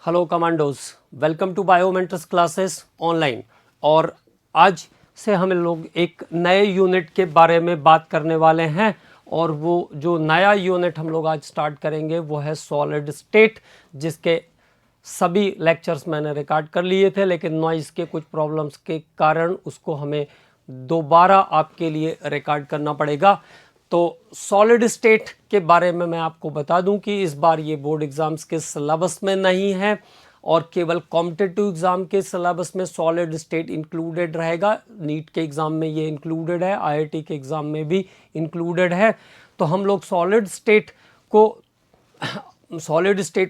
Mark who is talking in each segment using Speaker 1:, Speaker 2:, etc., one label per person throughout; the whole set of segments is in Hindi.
Speaker 1: Hello commandos, welcome to biometrics classes online. और आज से हम लोग एक नए यूनिट के बारे में बात करने वाले हैं और वो जो नया यूनिट हम लोग आज स्टार्ट करेंगे वो है सॉलिड स्टेट, जिसके सभी लेक्चर्स मैंने रिकॉर्ड कर लिए थे, लेकिन नॉइज़ के कुछ प्रॉब्लम्स के कारण उसको हमें दोबारा आपके लिए रिकॉर्ड करना पड़ेगा। तो सॉलिड स्टेट के बारे में मैं आपको बता दूं कि इस बार ये बोर्ड एग्जाम्स के सिलेबस में नहीं है और केवल कॉम्पिटिटिव एग्ज़ाम के सिलेबस में सॉलिड स्टेट इंक्लूडेड रहेगा। नीट के एग्ज़ाम में ये इंक्लूडेड है, आईआईटी के एग्ज़ाम में भी इंक्लूडेड है। तो हम लोग सॉलिड स्टेट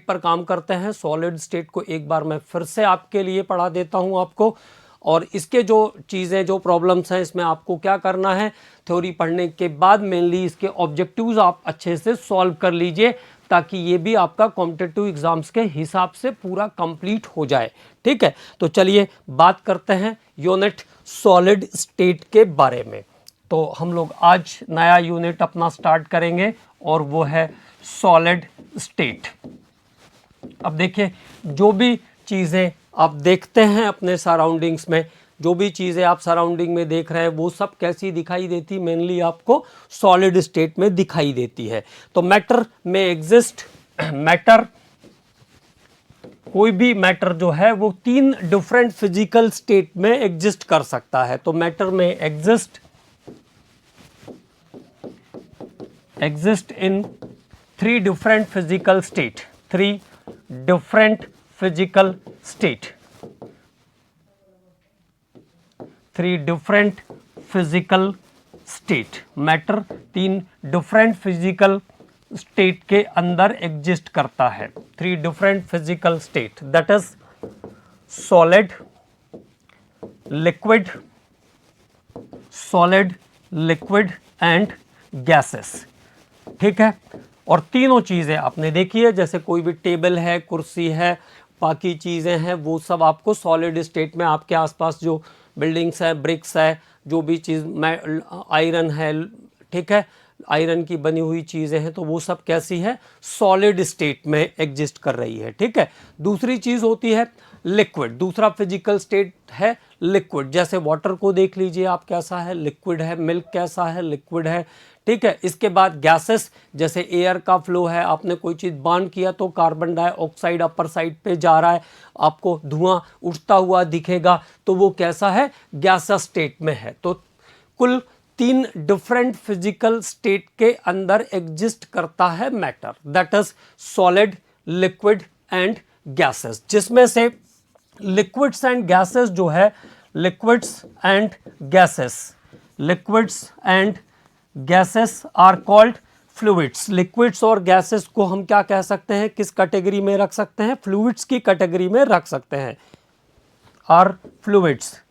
Speaker 1: पर काम करते हैं। सॉलिड स्टेट को एक बार मैं फिर से आपके लिए पढ़ा देता हूं आपको, और इसके जो चीज़ें जो प्रॉब्लम्स हैं इसमें आपको क्या करना है, थ्योरी पढ़ने के बाद मेनली इसके ऑब्जेक्टिव्स आप अच्छे से सॉल्व कर लीजिए, ताकि ये भी आपका कॉम्पिटिटिव एग्जाम्स के हिसाब से पूरा कंप्लीट हो जाए। ठीक है, तो चलिए बात करते हैं यूनिट सॉलिड स्टेट के बारे में। तो हम लोग आज नया यूनिट अपना स्टार्ट करेंगे और वो है सॉलिड स्टेट। अब देखिए, जो भी चीज़ें आप देखते हैं अपने सराउंडिंग्स में, जो भी चीज़ें आप सराउंडिंग में देख रहे हैं वो सब कैसी दिखाई देती, मेनली आपको सॉलिड स्टेट में दिखाई देती है। तो मैटर में एग्जिस्ट, कोई भी मैटर जो है वो 3 डिफरेंट फिजिकल स्टेट में एग्जिस्ट कर सकता है। तो मैटर में exist in 3 different physical state, 3 different physical state, 3 different physical state. Matter 3 different physical state के अंदर एग्जिस्ट करता है। 3 different physical state, that is solid, liquid, and gases. ठीक है, और तीनों चीज़ें आपने देखी है, जैसे कोई भी टेबल है, कुर्सी है, बाकी चीज़ें हैं, वो सब आपको सॉलिड स्टेट में आपके आसपास जो बिल्डिंग्स है, ब्रिक्स है, जो भी चीज़ आयरन है, ठीक है, आयरन की बनी हुई चीज़ें हैं, तो वो सब कैसी है, सॉलिड स्टेट में एग्जिस्ट कर रही है। ठीक है, दूसरी चीज़ होती है लिक्विड, दूसरा फिजिकल स्टेट है लिक्विड। जैसे वाटर को देख लीजिए आप, कैसा है, लिक्विड है। मिल्क कैसा है, लिक्विड है। ठीक है, इसके बाद गैसेस, जैसे एयर का फ्लो है, आपने कोई चीज़ बर्न किया तो कार्बन डाइऑक्साइड अपर साइड पे जा रहा है, आपको धुआं उठता हुआ दिखेगा, तो वो कैसा है, गैसेस स्टेट में है। तो कुल 3 डिफरेंट फिजिकल स्टेट के अंदर एग्जिस्ट करता है matter, that is solid, liquid and gases, जिसमें से लिक्विड्स एंड गैसेस जो है, liquids and gases are called fluids. Liquids और गैसेस को हम क्या कह सकते हैं, किस कैटेगरी में रख सकते हैं, फ्लूइड्स की कैटेगरी में रख सकते हैं, आर फ्लूइड्स।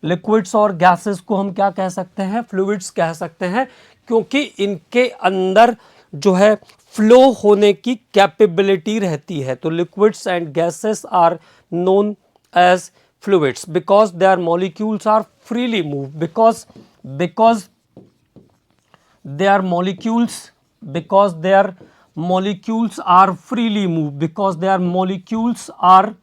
Speaker 1: लिक्विड्स और गैसेस को हम क्या कह सकते हैं, फ्लूइड्स कह सकते हैं, क्योंकि इनके अंदर जो है फ्लो होने की कैपेबिलिटी रहती है। तो liquids and gases are known as fluids because their molecules are freely move, because their molecules are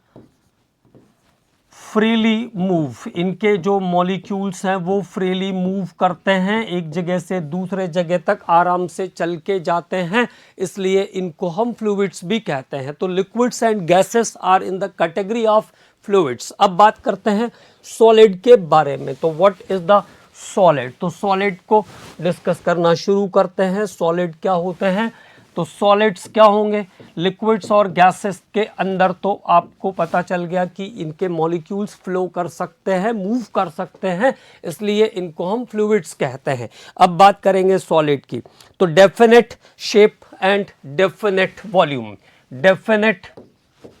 Speaker 1: freely move, इनके जो मॉलिक्यूल्स हैं वो फ्रीली मूव करते हैं, एक जगह से दूसरे जगह तक आराम से चल के जाते हैं, इसलिए इनको हम फ्लूइड्स भी कहते हैं। तो liquids and gases are in the category of fluids. अब बात करते हैं सॉलिड के बारे में। तो व्हाट इज द सॉलिड? तो सॉलिड को डिस्कस करना शुरू करते हैं। सॉलिड क्या होते हैं? तो सॉलिड्स क्या होंगे, लिक्विड्स और गैसेस के अंदर तो आपको पता चल गया कि इनके मॉलिक्यूल्स फ्लो कर सकते हैं, मूव कर सकते हैं, इसलिए इनको हम फ्लूइड्स कहते हैं। अब बात करेंगे सॉलिड की। तो definite shape and definite volume, definite shape and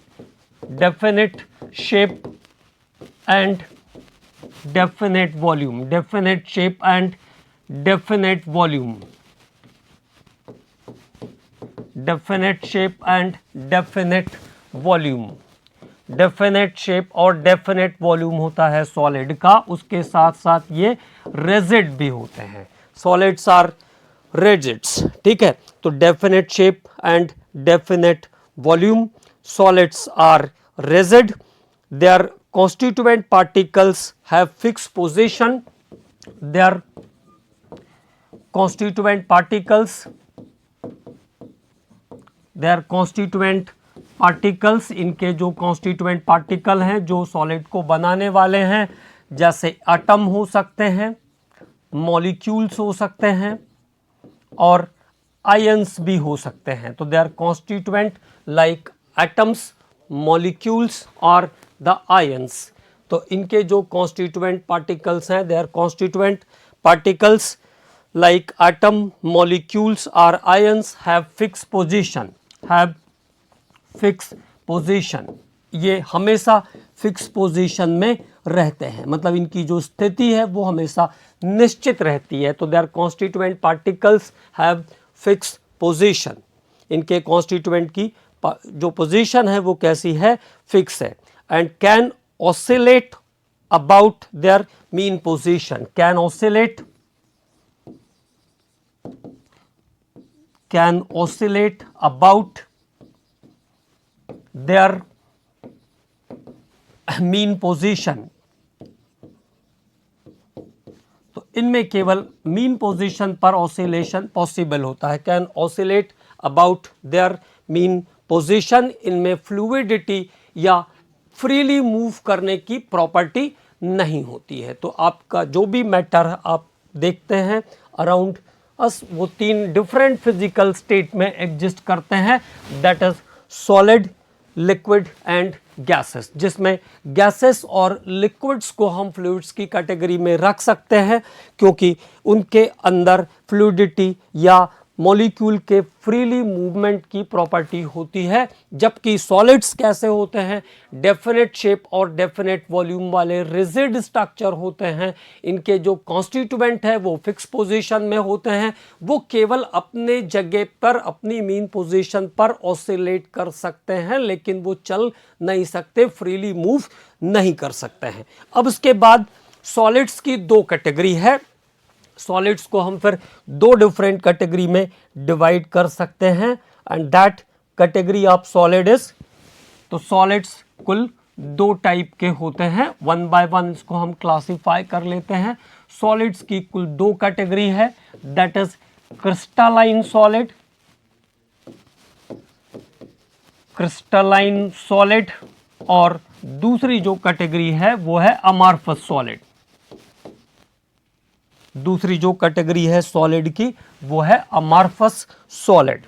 Speaker 1: definite volume, definite shape and definite volume, definite shape and definite volume. Definite shape और डेफिनेट वॉल्यूम होता है सॉलिड का, उसके साथ साथ ये रिजिड भी होते हैं। सॉलिड्स आर रिजिड्स, ठीक है। तो definite shape and definite volume, solids are rigid, their constituent particles have fixed position, their constituent particles इनके जो constituent particle हैं जो solid को बनाने वाले हैं, जैसे atom हो सकते हैं, molecules हो सकते हैं और ions भी हो सकते हैं. तो they are constituent like atoms, molecules और the ions. तो इनके जो constituent particles हैं, they are constituent particles like atom, molecules or ions have fixed position. ये हमेशा फिक्स पोजीशन में रहते हैं, मतलब इनकी जो स्थिति है वो हमेशा निश्चित रहती है. तो their constituent particles have fix position. इनके कॉन्स्टिट्यूएंट की जो पोजीशन है वो कैसी है, फिक्स है. And can oscillate about their mean position. Can oscillate about their mean position. तो इनमें केवल मीन पोजीशन पर ऑसिलेशन पॉसिबल होता है. Can oscillate about their mean position. इनमें फ्लूइडिटी या फ्रीली मूव करने की प्रॉपर्टी नहीं होती है. तो आपका जो भी मैटर आप देखते हैं अराउंड अस, वो 3 डिफरेंट फिजिकल स्टेट में एग्जिस्ट करते हैं, that is solid, liquid and gases. जिसमें गैसेस और लिक्विड्स को हम फ्लूइड्स की कैटेगरी में रख सकते हैं क्योंकि उनके अंदर फ्लूइडिटी या मॉलिक्यूल के फ्रीली मूवमेंट की प्रॉपर्टी होती है. जबकि सॉलिड्स कैसे होते हैं, डेफिनेट शेप और डेफिनेट वॉल्यूम वाले रिजिड स्ट्रक्चर होते हैं. इनके जो कॉन्स्टिट्यूएंट है वो फिक्स पोजीशन में होते हैं. वो केवल अपने जगह पर अपनी मीन पोजीशन पर ऑसिलेट कर सकते हैं, लेकिन वो चल नहीं सकते, फ्रीली मूव नहीं कर सकते हैं. अब इसके बाद सॉलिड्स की 2 कैटेगरी है. सॉलिड्स को हम फिर 2 डिफरेंट कैटेगरी में डिवाइड कर सकते हैं and that category of solid is. तो सॉलिड्स कुल 2 टाइप के होते हैं. 1 बाय 1 इसको हम क्लासिफाई कर लेते हैं. सॉलिड्स की कुल 2 कैटेगरी है, दैट इज क्रिस्टलाइन सॉलिड और दूसरी जो कैटेगरी है वो है अमॉर्फस सॉलिड. दूसरी जो कैटेगरी है सॉलिड की वो है अमॉर्फस सॉलिड.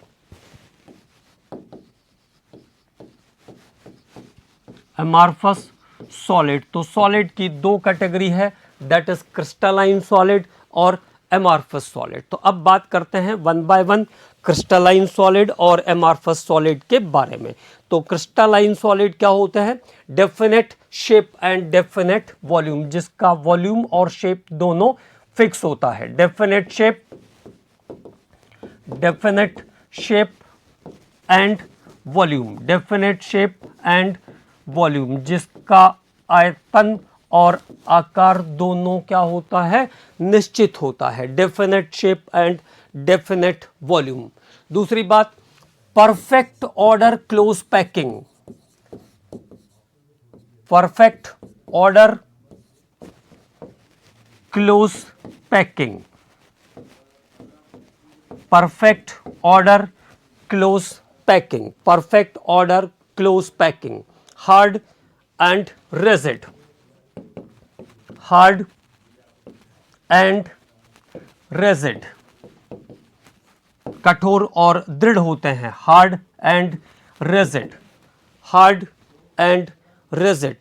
Speaker 1: Amorphous solid. तो सॉलिड की 2 कैटेगरी है, दैट इज क्रिस्टलाइन सॉलिड और अमॉर्फस सॉलिड. तो अब बात करते हैं 1 बाय 1 क्रिस्टलाइन सॉलिड और अमॉर्फस सॉलिड के बारे में. तो क्रिस्टलाइन सॉलिड क्या होते हैं, definite shape and definite volume, जिसका वॉल्यूम और शेप दोनों फिक्स होता है. Definite shape and volume. Definite shape and volume जिसका आयतन और आकार दोनों क्या होता है, निश्चित होता है. Definite shape and definite volume. दूसरी बात, perfect order close packing. Perfect order close packing. Perfect order close packing. Perfect order close packing. Hard and rigid. Hard and rigid. कठोर और दृढ़ होते हैं. Hard and rigid. Hard and rigid.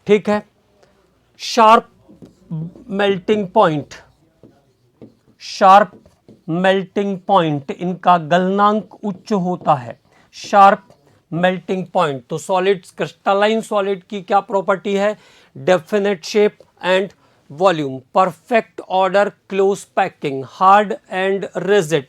Speaker 1: ठीक है. Sharp melting point. Sharp melting point, इनका गलनांक उच्च होता है. Sharp melting point. तो सॉलिड्स, क्रिस्टलाइन सॉलिड की क्या प्रॉपर्टी है, definite shape and volume, perfect order close packing, hard and rigid,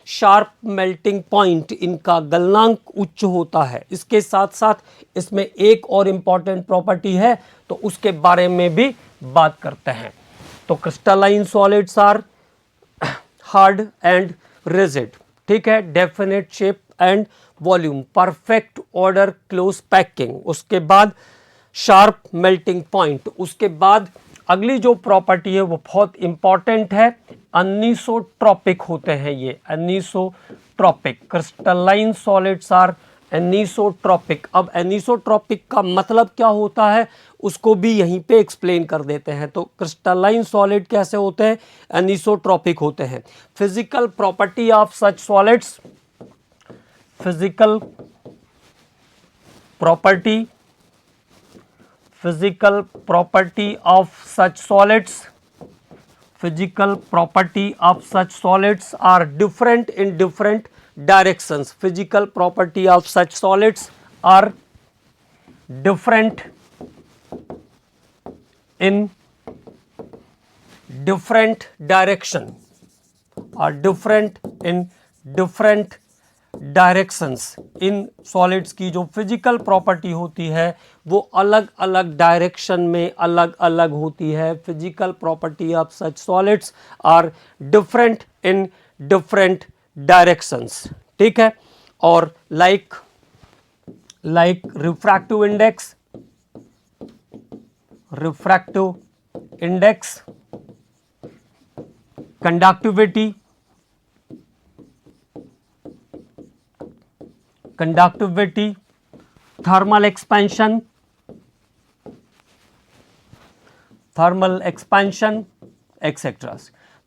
Speaker 1: sharp melting point, इनका गलनांक उच्च होता है. इसके साथ साथ इसमें एक और इंपॉर्टेंट प्रॉपर्टी है, तो उसके बारे में भी बात करते हैं. तो crystalline solids are hard and rigid. ठीक है. Definite shape and volume, perfect order close packing, उसके बाद शार्प मेल्टिंग पॉइंट, उसके बाद अगली जो प्रॉपर्टी है वो बहुत इंपॉर्टेंट है, अनिसोट्रॉपिक होते हैं ये, अनिसोट्रॉपिक, क्रिस्टलाइन सॉलिड्स आर एनिसोट्रॉपिक। अब एनिसोट्रॉपिक का मतलब क्या होता है उसको भी यहीं पे एक्सप्लेन कर देते हैं। तो क्रिस्टलाइन सॉलिड कैसे होते हैं, एनिसोट्रॉपिक होते हैं। Physical property of such solids, physical property of such solids, physical property of such solids are different in different directions. Physical property of such solids are different in different direction, are different in different directions. In solids की जो फिजिकल प्रॉपर्टी होती है वो अलग अलग डायरेक्शन में अलग अलग होती है। Physical property of such solids are different in different directions, ठीक है। और like refractive index, conductivity, thermal expansion etcetera.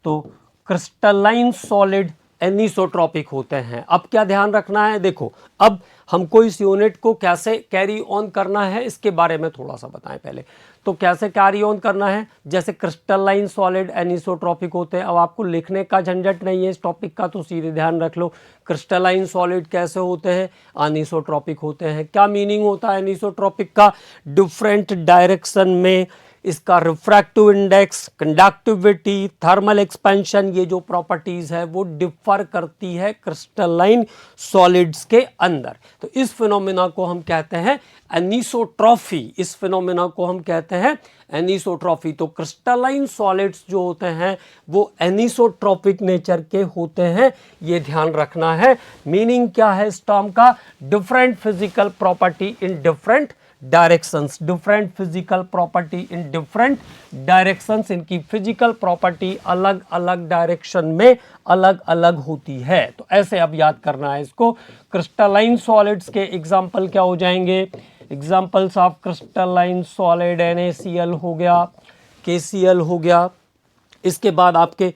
Speaker 1: तो क्रिस्टलाइन सॉलिड एनिसोट्रॉपिक होते हैं। अब क्या ध्यान रखना है, देखो अब हमको इस यूनिट को कैसे कैरी ऑन करना है इसके बारे में थोड़ा सा बताएं पहले। तो कैसे कैरी ऑन करना है, जैसे क्रिस्टलाइन सॉलिड एनिसोट्रॉपिक होते हैं। अब आपको लिखने का झंझट नहीं है इस टॉपिक का, तो सीधे ध्यान रख लो क्रिस्टलाइन सॉलिड कैसे होते हैं, एनिसोट्रॉपिक होते हैं। क्या मीनिंग होता है एनिसोट्रॉपिक का, डिफरेंट डायरेक्शन में इसका refractive index, conductivity, thermal expansion, ये जो प्रॉपर्टीज है वो डिफर करती है क्रिस्टलाइन सॉलिड्स के अंदर। तो इस फिनोमेना को हम कहते हैं एनिसोट्रॉफी, इस फिनोमेना को हम कहते हैं एनिसोट्रॉफी। तो क्रिस्टलाइन सॉलिड्स जो होते हैं वो एनिसोट्रॉपिक नेचर के होते हैं, ये ध्यान रखना है। मीनिंग क्या है इस टर्म का, different physical property in different directions, different physical property in different directions. इनकी फिजिकल प्रॉपर्टी अलग अलग डायरेक्शन में अलग अलग होती है। तो ऐसे अब याद करना है इसको। क्रिस्टलाइन सॉलिड्स के एग्जांपल क्या हो जाएंगे, examples of crystalline solid NaCl हो गया, KCl हो गया, इसके बाद आपके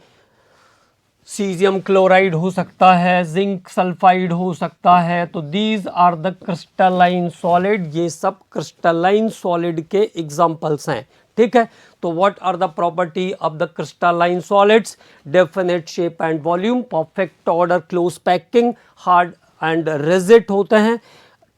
Speaker 1: सीजियम क्लोराइड हो सकता है, जिंक सल्फाइड हो सकता है। तो these are the crystalline solid, ये सब क्रिस्टलाइन सॉलिड के एग्जांपल्स हैं, ठीक है। तो what are the property of the crystalline solids, definite shape and volume, perfect order close packing, hard and rigid होते हैं,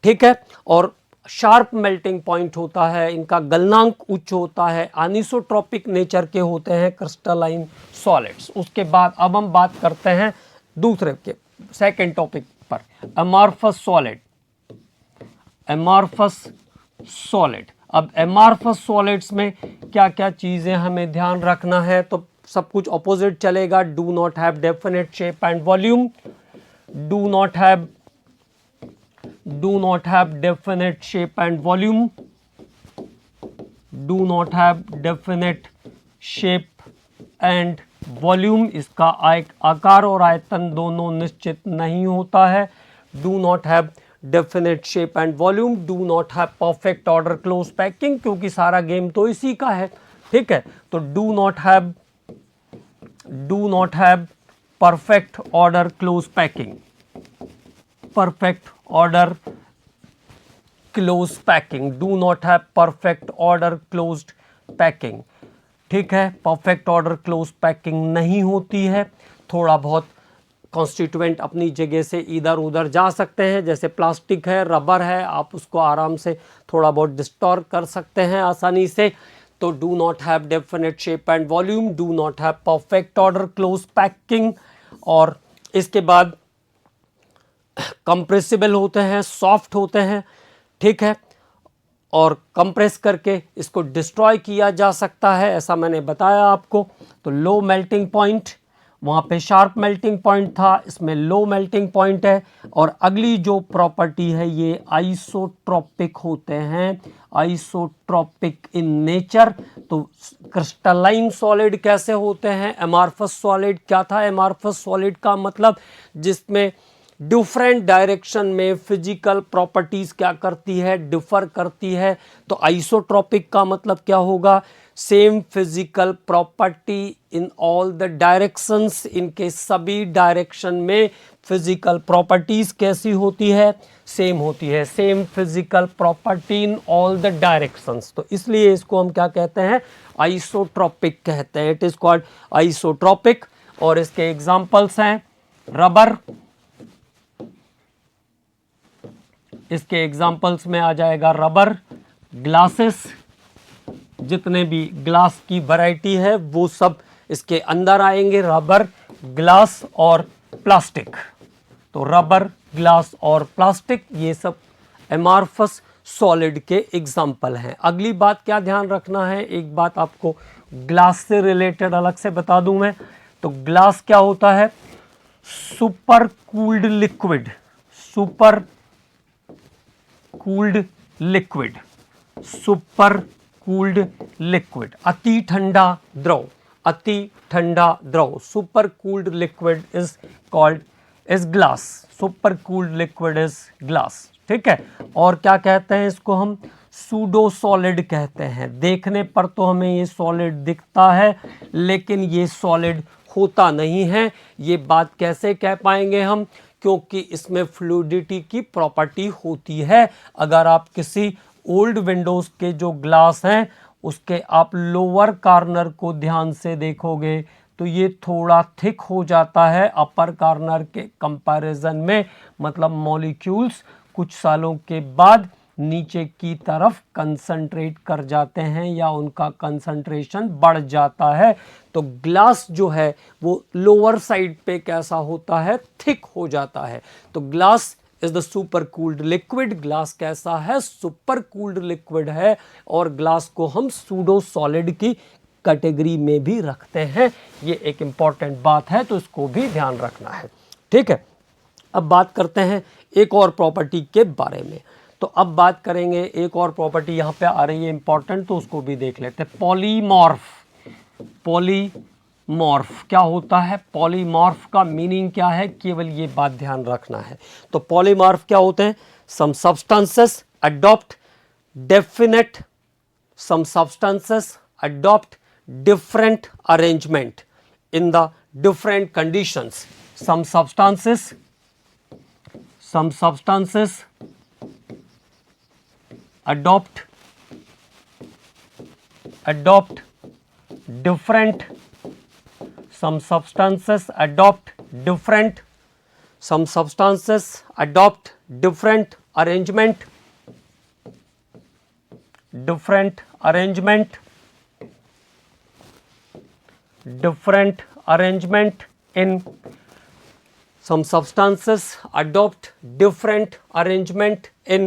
Speaker 1: ठीक है। और शार्प मेल्टिंग पॉइंट होता है, इनका गलनांक उच्च होता है, एनिसोट्रॉपिक नेचर के होते हैं क्रिस्टलाइन सॉलिड्स। उसके बाद अब हम बात करते हैं दूसरे के सेकंड टॉपिक पर, अमॉर्फस सॉलिड। अब अमॉर्फस सॉलिड्स में क्या क्या चीज़ें हमें ध्यान रखना है, तो सब कुछ ऑपोजिट चलेगा। Do not have definite shape and volume, do not have definite shape and volume, do not have definite shape and volume, इसका आकार और आयतन दोनों निश्चित नहीं होता है। do not have definite shape and volume, do not have perfect order close packing, क्योंकि सारा गेम तो इसी का है, ठीक है। तो do not have perfect order close packing, perfect order close packing, do not have perfect order closed packing, ठीक है। परफेक्ट ऑर्डर क्लोज पैकिंग नहीं होती है, थोड़ा बहुत कॉन्स्टिट्यूएंट अपनी जगह से इधर उधर जा सकते हैं, जैसे प्लास्टिक है, रबर है, आप उसको आराम से थोड़ा बहुत डिस्टॉर्ट कर सकते हैं आसानी से। तो do not have definite shape and volume, do not have perfect order close packing. और इसके बाद कंप्रेसिबल होते हैं, सॉफ्ट होते हैं, ठीक है, और कंप्रेस करके इसको डिस्ट्रॉय किया जा सकता है, ऐसा मैंने बताया आपको। तो लो मेल्टिंग पॉइंट वहाँ पे शार्प मेल्टिंग पॉइंट था, इसमें लो मेल्टिंग पॉइंट है। और अगली जो प्रॉपर्टी है ये आइसोट्रोपिक होते हैं, आइसोट्रोपिक इन नेचर। तो क्रिस्टलाइन सॉलिड कैसे होते हैं? एमॉर्फस सॉलिड क्या था? एमॉर्फस सॉलिड का मतलब जिसमें डिफरेंट डायरेक्शन में फिजिकल प्रॉपर्टीज क्या करती है? डिफर करती है। तो आइसोट्रोपिक का मतलब क्या होगा? Same physical property in all the directions, इनके सभी डायरेक्शन में फिजिकल प्रॉपर्टीज कैसी होती है? सेम होती है। Same physical property in all the directions. तो इसलिए इसको हम क्या कहते हैं? आइसोट्रोपिक कहते हैं। It is called isotropic. और इसके एग्जांपल्स हैं रबर, इसके एग्जाम्पल्स में आ जाएगा रबर, ग्लासेस, जितने भी ग्लास की वैरायटी है वो सब इसके अंदर आएंगे, रबर, ग्लास और प्लास्टिक। तो रबर, ग्लास और प्लास्टिक ये सब एमॉर्फस सॉलिड के एग्जाम्पल हैं। अगली बात क्या ध्यान रखना है, एक बात आपको ग्लास से रिलेटेड अलग से बता दूं मैं। तो ग्लास क्या होता है? Super cooled liquid, super cooled liquid, super cooled liquid, अति ठंडा द्रव, अति ठंडा द्रव। Super cooled liquid is called is glass, super cooled liquid is glass. ठीक है। और क्या कहते हैं इसको? हम सूडो सॉलिड कहते हैं। देखने पर तो हमें ये सॉलिड दिखता है लेकिन ये सॉलिड होता नहीं है। ये बात कैसे कह पाएंगे हम? क्योंकि इसमें फ्लूइडिटी की प्रॉपर्टी होती है। अगर आप किसी ओल्ड विंडोज के जो ग्लास हैं उसके आप लोअर कॉर्नर को ध्यान से देखोगे तो ये थोड़ा थिक हो जाता है अपर कॉर्नर के कंपैरिजन में। मतलब मॉलिक्यूल्स कुछ सालों के बाद नीचे की तरफ कंसंट्रेट कर जाते हैं या उनका कंसंट्रेशन बढ़ जाता है। तो ग्लास जो है वो लोअर साइड पे कैसा होता है? थिक हो जाता है। तो glass is the super cooled liquid. Glass कैसा है? सुपर कूल्ड लिक्विड है। और ग्लास को हम सूडो सॉलिड की कैटेगरी में भी रखते हैं। ये एक इंपॉर्टेंट बात है, तो इसको भी ध्यान रखना है। ठीक है। अब बात करते हैं एक और प्रॉपर्टी के बारे में। तो अब बात करेंगे एक और प्रॉपर्टी यहाँ पे आ रही है इंपॉर्टेंट, तो उसको भी देख लेते हैं। पॉलीमॉर्फ, पॉलीमॉर्फ क्या होता है? पॉलीमॉर्फ का मीनिंग क्या है? केवल ये बात ध्यान रखना है। तो पॉलीमॉर्फ क्या होते हैं? Some substances adopt definite, some substances adopt different arrangement in the different conditions. Some substances adopt different, some substances adopt different, some substances adopt different arrangement, different arrangement in, some substances adopt different arrangement in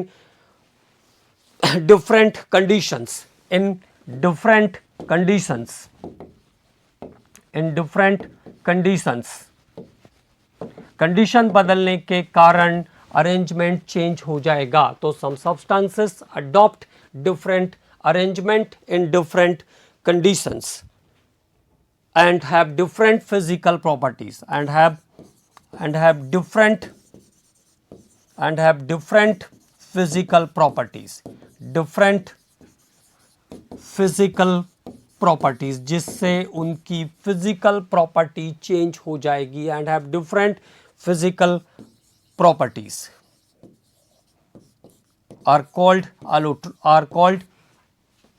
Speaker 1: different conditions, in different conditions, in different conditions। Condition बदलने के कारण अरेंजमेंट चेंज हो जाएगा। तो some substances adopt different arrangement in different conditions and have different physical properties, and have different physical properties, different physical properties, जिससे उनकी physical property change हो जाएगी, and have different physical properties are called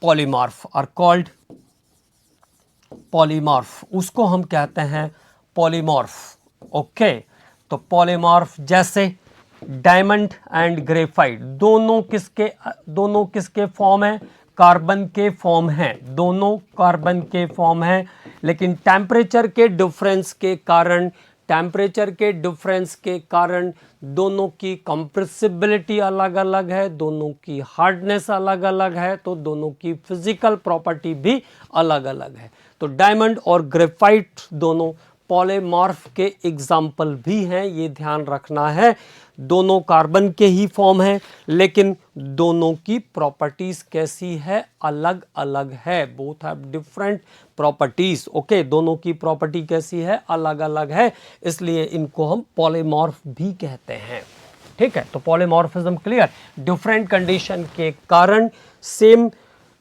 Speaker 1: polymorph, are called polymorph. उसको हम कहते हैं पॉलीमॉर्फ। ओके। तो पॉलीमॉर्फ जैसे डायमंड एंड ग्रेफाइट, दोनों किसके फॉर्म हैं? कार्बन के फॉर्म हैं, दोनों कार्बन के फॉर्म हैं। लेकिन टेम्परेचर के डिफरेंस के कारण दोनों की कंप्रेसिबिलिटी अलग अलग है, दोनों की हार्डनेस अलग अलग है, तो दोनों की फिजिकल प्रॉपर्टी भी अलग अलग है। तो डायमंड और ग्रेफाइट दोनों पॉलीमॉर्फ के एग्जाम्पल भी हैं, ये ध्यान रखना है। दोनों कार्बन के ही फॉर्म है, लेकिन दोनों की प्रॉपर्टीज कैसी है, अलग अलग है। Both have different properties. Okay, दोनों की प्रॉपर्टी कैसी है, अलग अलग है, इसलिए इनको हम पॉलीमॉर्फ भी कहते हैं। ठीक है, तो पॉलीमॉर्फिज्म क्लियर। डिफरेंट कंडीशन के कारण सेम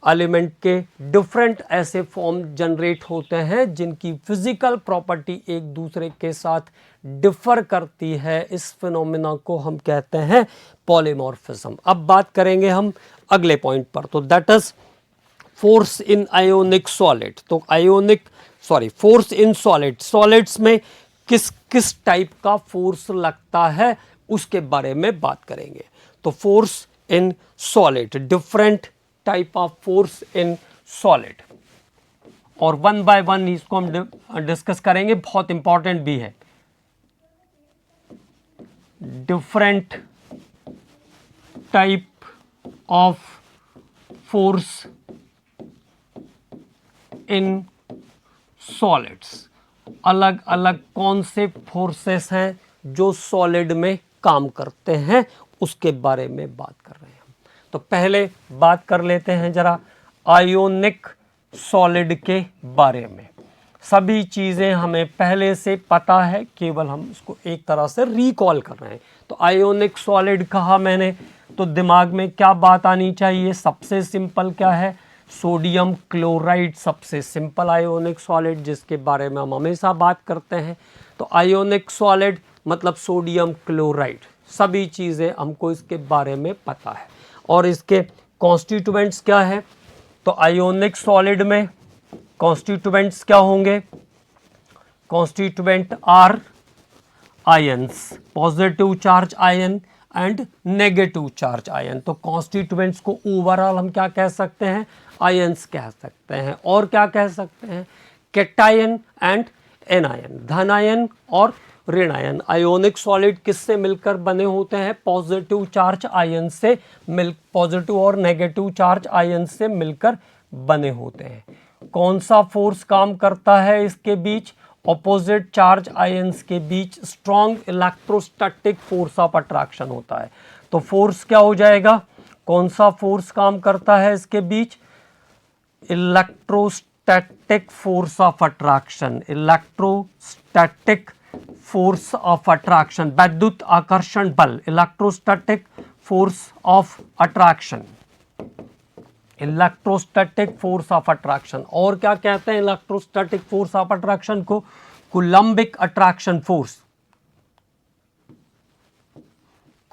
Speaker 1: एलिमेंट के डिफरेंट ऐसे फॉर्म जनरेट होते हैं जिनकी फिजिकल प्रॉपर्टी एक दूसरे के साथ डिफर करती है। इस फिनोमेना को हम कहते हैं पॉलीमॉर्फिज्म। अब बात करेंगे हम अगले पॉइंट पर, तो that is force in ionic solid. तो फोर्स इन सॉलिड्स में किस किस टाइप का फोर्स लगता है उसके बारे में बात करेंगे। तो force in solid, different type of force in solid, और वन बाय वन इसको हम डिस्कस करेंगे, बहुत इंपॉर्टेंट भी है। Different type of force in solids, अलग अलग कौन से फोर्सेस हैं जो सॉलिड में काम करते हैं, उसके बारे में बात कर रहे हैं हम। तो पहले बात कर लेते हैं जरा आयोनिक सॉलिड के बारे में। सभी चीज़ें हमें पहले से पता है, केवल हम इसको एक तरह से रिकॉल कर रहे हैं। तो आयोनिक सॉलिड कहा मैंने, तो दिमाग में क्या बात आनी चाहिए, सबसे सिंपल क्या है, सोडियम क्लोराइड सबसे सिंपल आयोनिक सॉलिड, जिसके बारे में हम हमेशा बात करते हैं। तो आयोनिक सॉलिड मतलब सोडियम क्लोराइड, सभी चीज़ें हमको इसके बारे में पता है। और इसके कॉन्स्टिट्यूएंट्स क्या है, तो आयोनिक सॉलिड में कॉन्स्टिट्यूएंट्स क्या होंगे, constituent are ions, positive charge ion and negative charge ion. तो कॉन्स्टिट्यूएंट्स को ओवरऑल हम क्या कह सकते हैं, आयंस कह सकते हैं। और क्या कह सकते हैं, कैटायन एंड एनायन, धन आयन और ऋण आयन। आयोनिक सॉलिड किससे मिलकर बने होते हैं, पॉजिटिव चार्ज आयन से पॉजिटिव और नेगेटिव चार्ज आयन से मिलकर बने होते हैं। कौन सा फोर्स काम करता है इसके बीच, ऑपोजिट चार्ज आयंस के बीच strong electrostatic force of attraction होता है। तो फोर्स क्या हो जाएगा, कौन सा फोर्स काम करता है इसके बीच, electrostatic force of attraction, electrostatic force of attraction, वैद्युत आकर्षण बल, electrostatic force of attraction, electrostatic force of attraction. और क्या कहते हैं इलेक्ट्रोस्टैटिक फोर्स ऑफ अट्रैक्शन को, coulombic attraction force,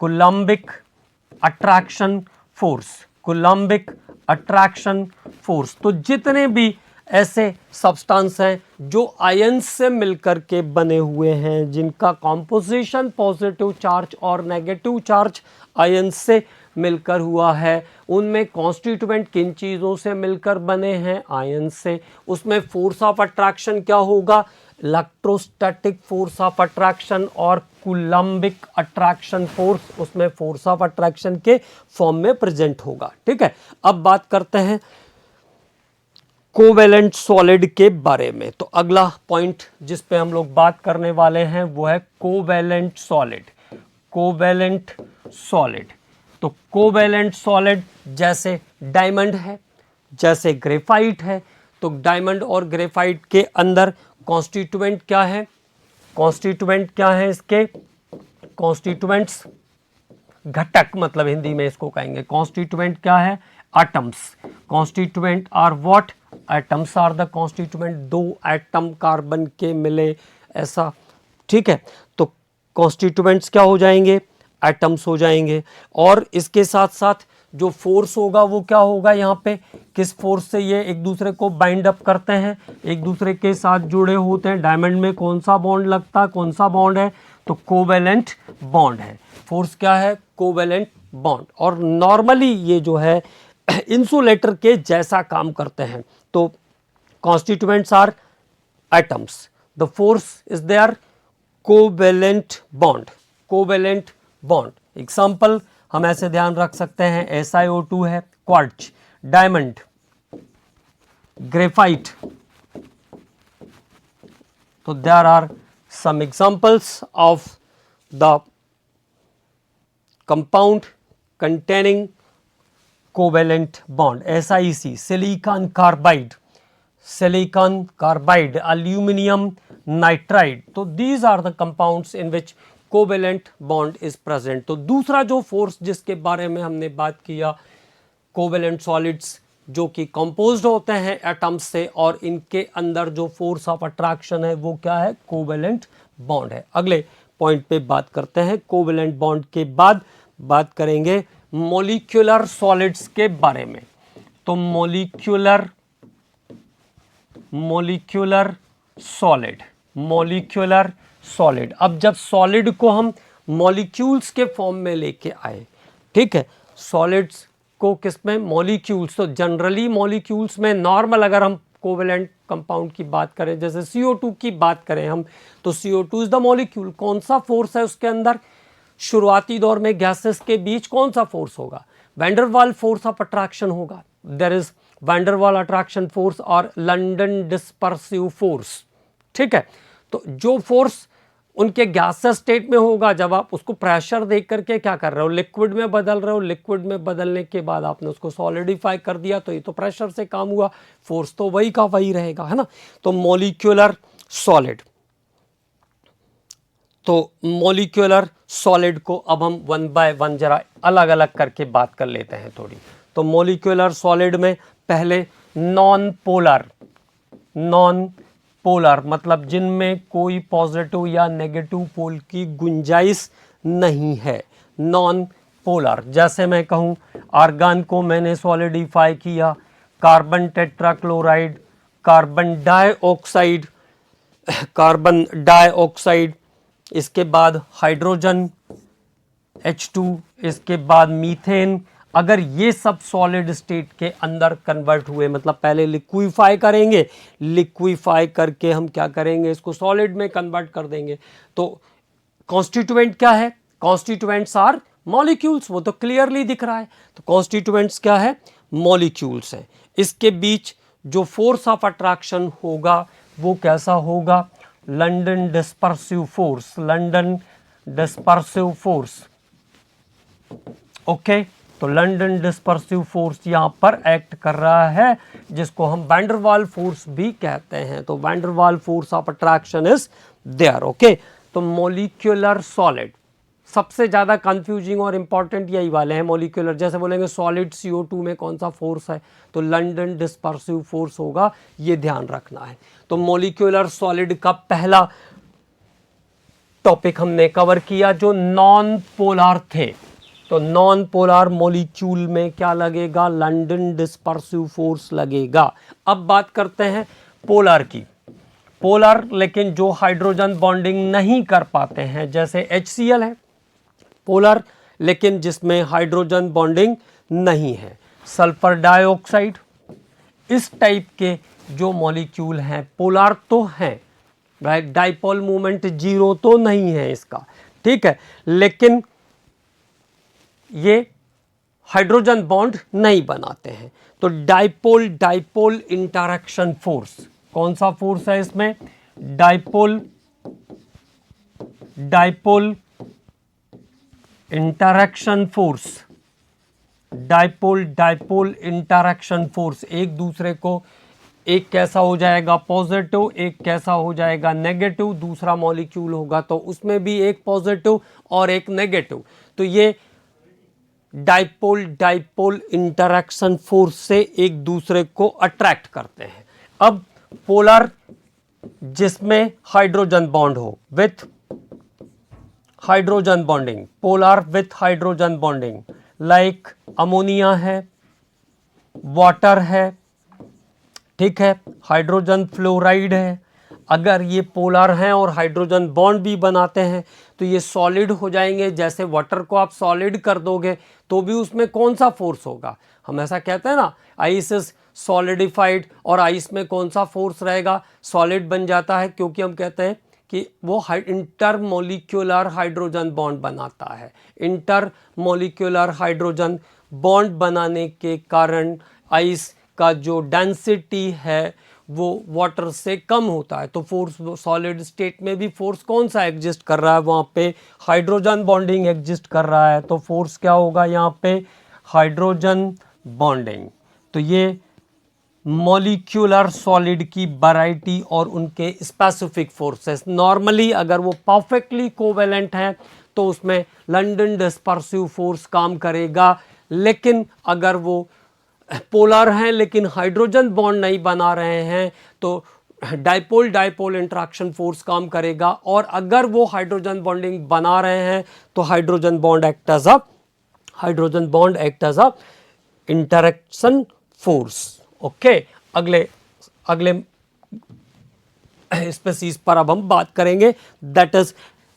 Speaker 1: coulombic attraction force, coulombic attraction force. तो जितने भी ऐसे सब्सटेंस हैं जो आयंस से मिलकर के बने हुए हैं, जिनका कॉम्पोजिशन पॉजिटिव चार्ज और नेगेटिव चार्ज आयंस से मिलकर हुआ है, उनमें कॉन्स्टिट्यूएंट किन चीज़ों से मिलकर बने हैं, आयंस से। उसमें फोर्स ऑफ अट्रैक्शन क्या होगा, इलेक्ट्रोस्टैटिक फोर्स ऑफ अट्रैक्शन और कूलम्बिक अट्रैक्शन फोर्स, उसमें फोर्स ऑफ अट्रैक्शन के फॉर्म में प्रेजेंट होगा। ठीक है, अब बात करते हैं कोवेलेंट सॉलिड के बारे में। तो अगला पॉइंट जिस पे हम लोग बात करने वाले हैं वो है कोवेलेंट सॉलिड। कोवेलेंट सॉलिड, तो कोवेलेंट सॉलिड जैसे डायमंड है, जैसे ग्रेफाइट है, तो डायमंड और ग्रेफाइट के अंदर कॉन्स्टिट्यूएंट क्या है, कॉन्स्टिट्यूएंट क्या है इसके, कॉन्स्टिट्यूएंट्स घटक, मतलब हिंदी में इसको कहेंगे कॉन्स्टिट्यूएंट क्या है, atoms. Constituent are what, atoms are the constituent, दो एटम कार्बन के मिले ऐसा। ठीक है, तो कॉन्स्टिट्यूएंट्स क्या हो जाएंगे, एटम्स हो जाएंगे। और इसके साथ साथ जो फोर्स होगा वो क्या होगा, यहाँ पे किस फोर्स से ये एक दूसरे को बाइंड अप करते हैं, एक दूसरे के साथ जुड़े होते हैं। डायमंड में कौन सा बॉन्ड लगता है, कौन सा बॉन्ड है, तो कोवेलेंट बॉन्ड है। फोर्स क्या है, कोवेलेंट बॉन्ड। और नॉर्मली ये जो है इंसुलेटर के जैसा काम करते हैं। तो constituents are atoms, the force is there covalent bond, covalent bond. Example हम ऐसे ध्यान रख सकते हैं, SiO2 है, क्वार्ट्ज, डायमंड, ग्रेफाइट, तो there are some examples of the compound containing covalent bond, SiC, silicon carbide, silicon carbide, aluminum nitride. तो these are the compounds in which covalent bond is present. तो दूसरा जो फोर्स जिसके बारे में हमने बात किया, कोवेलेंट सॉलिड्स जो कि कंपोज्ड होते हैं एटम्स से और इनके अंदर जो फोर्स ऑफ अट्रैक्शन है वो क्या है, कोवेलेंट बॉन्ड है। अगले पॉइंट पे बात करते हैं। कोवेलेंट बॉन्ड के बाद बात करेंगे मॉलिक्यूलर सॉलिड्स के बारे में। तो मॉलिक्यूलर सॉलिड, अब जब सॉलिड को हम मॉलिक्यूल्स के फॉर्म में लेके आए, ठीक है, सॉलिड्स को किसमें, मॉलिक्यूल्स। तो जनरली मॉलिक्यूल्स में नॉर्मल अगर हम कोवेलेंट कंपाउंड की बात करें, जैसे CO2 की बात करें हम, तो CO2 इज द मॉलिक्यूल। कौन सा फोर्स है उसके अंदर, शुरुआती दौर में गैसेस के बीच कौन सा फोर्स होगा, van der Waals force of attraction होगा। There is van der Waals attraction force और लंडन डिस्पर्सिव फोर्स, ठीक है। तो जो फोर्स उनके गैसेस स्टेट में होगा, जब आप उसको प्रेशर देख करके क्या कर रहे हो, लिक्विड में बदल रहे हो, लिक्विड में बदलने के बाद आपने उसको सॉलिडिफाई कर दिया, तो ये तो प्रेशर से काम हुआ, फोर्स तो वही का वही रहेगा, है ना। तो मॉलिक्यूलर सॉलिड, तो मॉलिक्यूलर सॉलिड को अब हम वन बाय वन जरा अलग अलग करके बात कर लेते हैं थोड़ी। तो मॉलिक्यूलर सॉलिड में पहले नॉन पोलर मतलब जिनमें कोई पॉजिटिव या नेगेटिव पोल की गुंजाइश नहीं है, नॉन पोलर। जैसे मैं कहूँ आर्गन को मैंने सॉलिडिफाई किया, कार्बन टेट्राक्लोराइड, कार्बन डाइऑक्साइड, इसके बाद हाइड्रोजन H2, इसके बाद मीथेन, अगर ये सब सॉलिड स्टेट के अंदर कन्वर्ट हुए, मतलब पहले लिक्विफाई करेंगे, लिक्विफाई करके हम क्या करेंगे, इसको सॉलिड में कन्वर्ट कर देंगे। तो कॉन्स्टिट्यूएंट क्या है, कॉन्स्टिट्यूएंट्स आर मॉलिक्यूल्स, वो तो क्लियरली दिख रहा है। तो कॉन्स्टिट्यूएंट्स क्या है, मॉलिक्यूल्स है। इसके बीच जो फोर्स ऑफ अट्रैक्शन होगा वो कैसा होगा, लंडन डिस्पर्सिव फोर्स, ओके। तो लंडन डिस्पर्सिव फोर्स यहां पर एक्ट कर रहा है, जिसको हम वैन डर वाल फोर्स भी कहते हैं। तो van der Waals force of attraction is there, okay. तो मॉलिक्यूलर सॉलिड सबसे ज्यादा कंफ्यूजिंग और इंपॉर्टेंट यही वाले हैं मॉलिक्यूलर। जैसे बोलेंगे सॉलिड CO2 में कौन सा फोर्स है, तो लंडन डिस्पर्सिव फोर्स होगा, ये ध्यान रखना है। तो मॉलिक्यूलर सॉलिड का पहला टॉपिक हमने कवर किया जो नॉन पोलर थे। तो नॉन पोलर मॉलिक्यूल में क्या लगेगा, लंडन डिस्पर्सिव फोर्स लगेगा। अब बात करते हैं पोलर की। पोलर लेकिन जो हाइड्रोजन बॉन्डिंग नहीं कर पाते हैं, जैसे HCl है पोलर लेकिन जिसमें हाइड्रोजन बॉन्डिंग नहीं है, सल्फर डाइऑक्साइड, इस टाइप के जो मॉलिक्यूल हैं पोलर तो हैं, राइट, डाइपोल मूवमेंट 0 तो नहीं है इसका, ठीक है, लेकिन ये हाइड्रोजन बॉन्ड नहीं बनाते हैं। तो डाइपोल इंटरैक्शन फोर्स, कौन सा फोर्स है इसमें, dipole interaction force, dipole interaction force, एक दूसरे को, एक कैसा हो जाएगा पॉजिटिव, एक कैसा हो जाएगा नेगेटिव, दूसरा मॉलिक्यूल होगा तो उसमें भी एक पॉजिटिव और एक नेगेटिव। तो ये डाइपोल इंटरैक्शन फोर्स से एक दूसरे को अट्रैक्ट करते हैं। अब पोलर जिसमें हाइड्रोजन बॉन्ड हो with hydrogen bonding, polar with hydrogen bonding, like ammonia है, वाटर है, ठीक है, हाइड्रोजन फ्लोराइड है। अगर ये पोलर हैं और हाइड्रोजन बॉन्ड भी बनाते हैं तो ये सॉलिड हो जाएंगे। जैसे वाटर को आप सॉलिड कर दोगे तो भी उसमें कौन सा फोर्स होगा, हम ऐसा कहते हैं ना, आइस इज सॉलिडिफाइड, और आइस में कौन सा फोर्स रहेगा, सॉलिड बन जाता है, क्योंकि हम कहते हैं कि वो इंटरमोलिक्यूलर हाइड्रोजन बॉन्ड बनाता है। इंटरमोलिक्यूलर हाइड्रोजन बॉन्ड बनाने के कारण आइस का जो डेंसिटी है वो वाटर से कम होता है। तो फोर्स सॉलिड स्टेट में भी फोर्स कौन सा एग्जिस्ट कर रहा है, वहाँ पे हाइड्रोजन बॉन्डिंग एग्जिस्ट कर रहा है। तो फोर्स क्या होगा यहाँ पे, हाइड्रोजन बॉन्डिंग। तो ये मॉलिक्यूलर सॉलिड की वैरायटी और उनके स्पेसिफिक फोर्सेस। नॉर्मली अगर वो परफेक्टली कोवेलेंट हैं तो उसमें लंडन डिस्पर्सिव फोर्स काम करेगा, लेकिन अगर वो पोलर हैं लेकिन हाइड्रोजन बॉन्ड नहीं बना रहे हैं तो डाइपोल डाइपोल इंटरेक्शन फोर्स काम करेगा। और अगर वो हाइड्रोजन बॉन्डिंग बना रहे हैं तो hydrogen bond act as a interaction force. Okay, अगले स्पीसीज पर अब हम बात करेंगे, दैट इज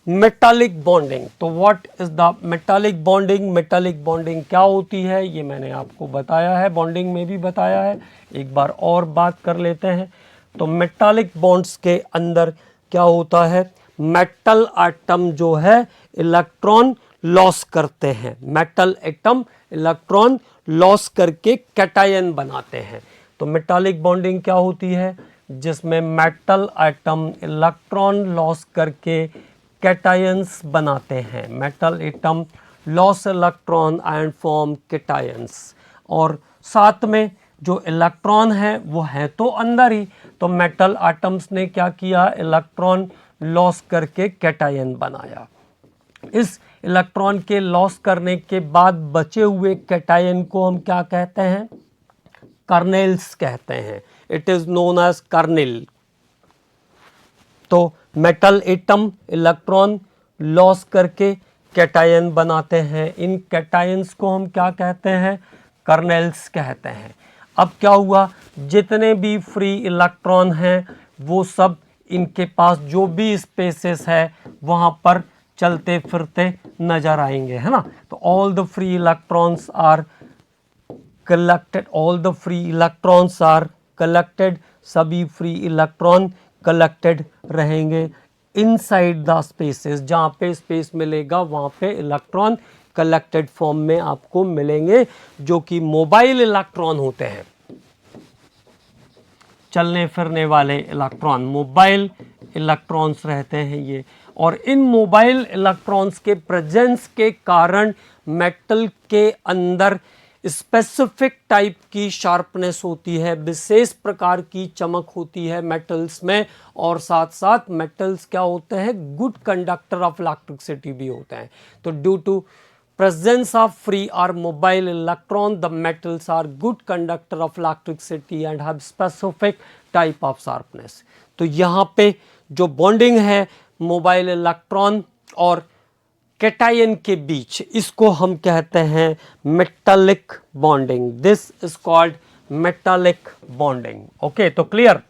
Speaker 1: मेटालिक बॉन्डिंग। तो what is the metallic bonding? Metallic bonding क्या होती है ये मैंने आपको बताया है, बॉन्डिंग में भी बताया है, एक बार और बात कर लेते हैं। तो मेटालिक बॉन्ड्स के अंदर क्या होता है, मेटल एटम जो है इलेक्ट्रॉन लॉस करते हैं, मेटल एटम इलेक्ट्रॉन लॉस करके कैटायन बनाते हैं। तो मेटालिक बॉन्डिंग क्या होती है, जिसमें मेटल एटम इलेक्ट्रॉन लॉस करके कैटायंस बनाते हैं। Metal atom loss electron and form cations. और साथ में जो इलेक्ट्रॉन है वो है तो अंदर ही, तो मेटल एटम्स ने क्या किया, इलेक्ट्रॉन लॉस करके कैटायन बनाया। इस इलेक्ट्रॉन के लॉस करने के बाद बचे हुए कैटायन को हम क्या कहते हैं, कर्नेल्स कहते हैं। It is known as kernel. तो मेटल एटम इलेक्ट्रॉन लॉस करके कैटायन बनाते हैं, इन कैटायंस को हम क्या कहते हैं, कर्नेल्स कहते हैं। अब क्या हुआ, जितने भी फ्री इलेक्ट्रॉन हैं वो सब इनके पास जो भी स्पेसेस है वहाँ पर चलते फिरते नजर आएंगे, है ना। तो all the free electrons are collected, all the free electrons are collected, सभी फ्री इलेक्ट्रॉन कलेक्टेड रहेंगे इनसाइड द स्पेसेस। जहाँ पे स्पेस मिलेगा वहाँ पे इलेक्ट्रॉन कलेक्टेड फॉर्म में आपको मिलेंगे, जो कि मोबाइल इलेक्ट्रॉन होते हैं, चलने फिरने वाले इलेक्ट्रॉन, मोबाइल इलेक्ट्रॉन्स रहते हैं ये। और इन मोबाइल इलेक्ट्रॉन्स के प्रेजेंस के कारण मेटल के अंदर स्पेसिफिक टाइप की शार्पनेस होती है, विशेष प्रकार की चमक होती है मेटल्स में। और साथ साथ मेटल्स क्या होते हैं, गुड कंडक्टर ऑफ इलेक्ट्रिसिटी भी होते हैं। तो due to presence of free or mobile electron, the metals are good conductor of electricity and have specific type of sharpness. तो यहाँ पे जो बॉन्डिंग है मोबाइल इलेक्ट्रॉन और कैटायन के बीच, इसको हम कहते हैं metallic bonding. This is called metallic bonding. Okay, तो क्लियर।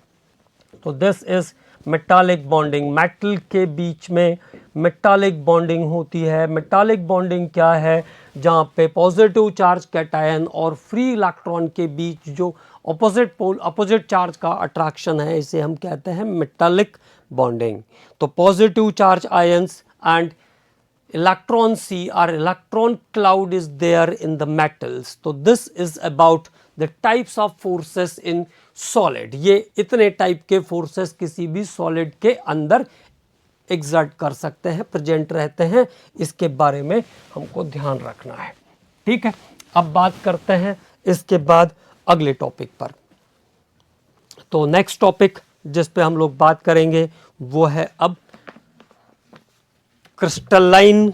Speaker 1: तो this is metallic bonding, metal के बीच में मेटालिक बॉन्डिंग होती है। मेटालिक बॉन्डिंग क्या है, जहाँ पे पॉजिटिव चार्ज कैटायन और फ्री इलेक्ट्रॉन के बीच जो ऑपोजिट पोल, अपोजिट चार्ज का अट्रैक्शन है, इसे हम कहते हैं मेटालिक बॉन्डिंग। तो positive charge ions and electron C or electron cloud is there in the metals. So this is about the types of forces in solid. ये इतने टाइप के फोर्सेस किसी भी सॉलिड के अंदर एग्जर्ट कर सकते हैं, प्रेजेंट रहते हैं, इसके बारे में हमको ध्यान रखना है। ठीक है, अब बात करते हैं इसके बाद अगले टॉपिक पर। तो नेक्स्ट टॉपिक जिस पे हम लोग बात करेंगे वो है अब क्रिस्टलाइन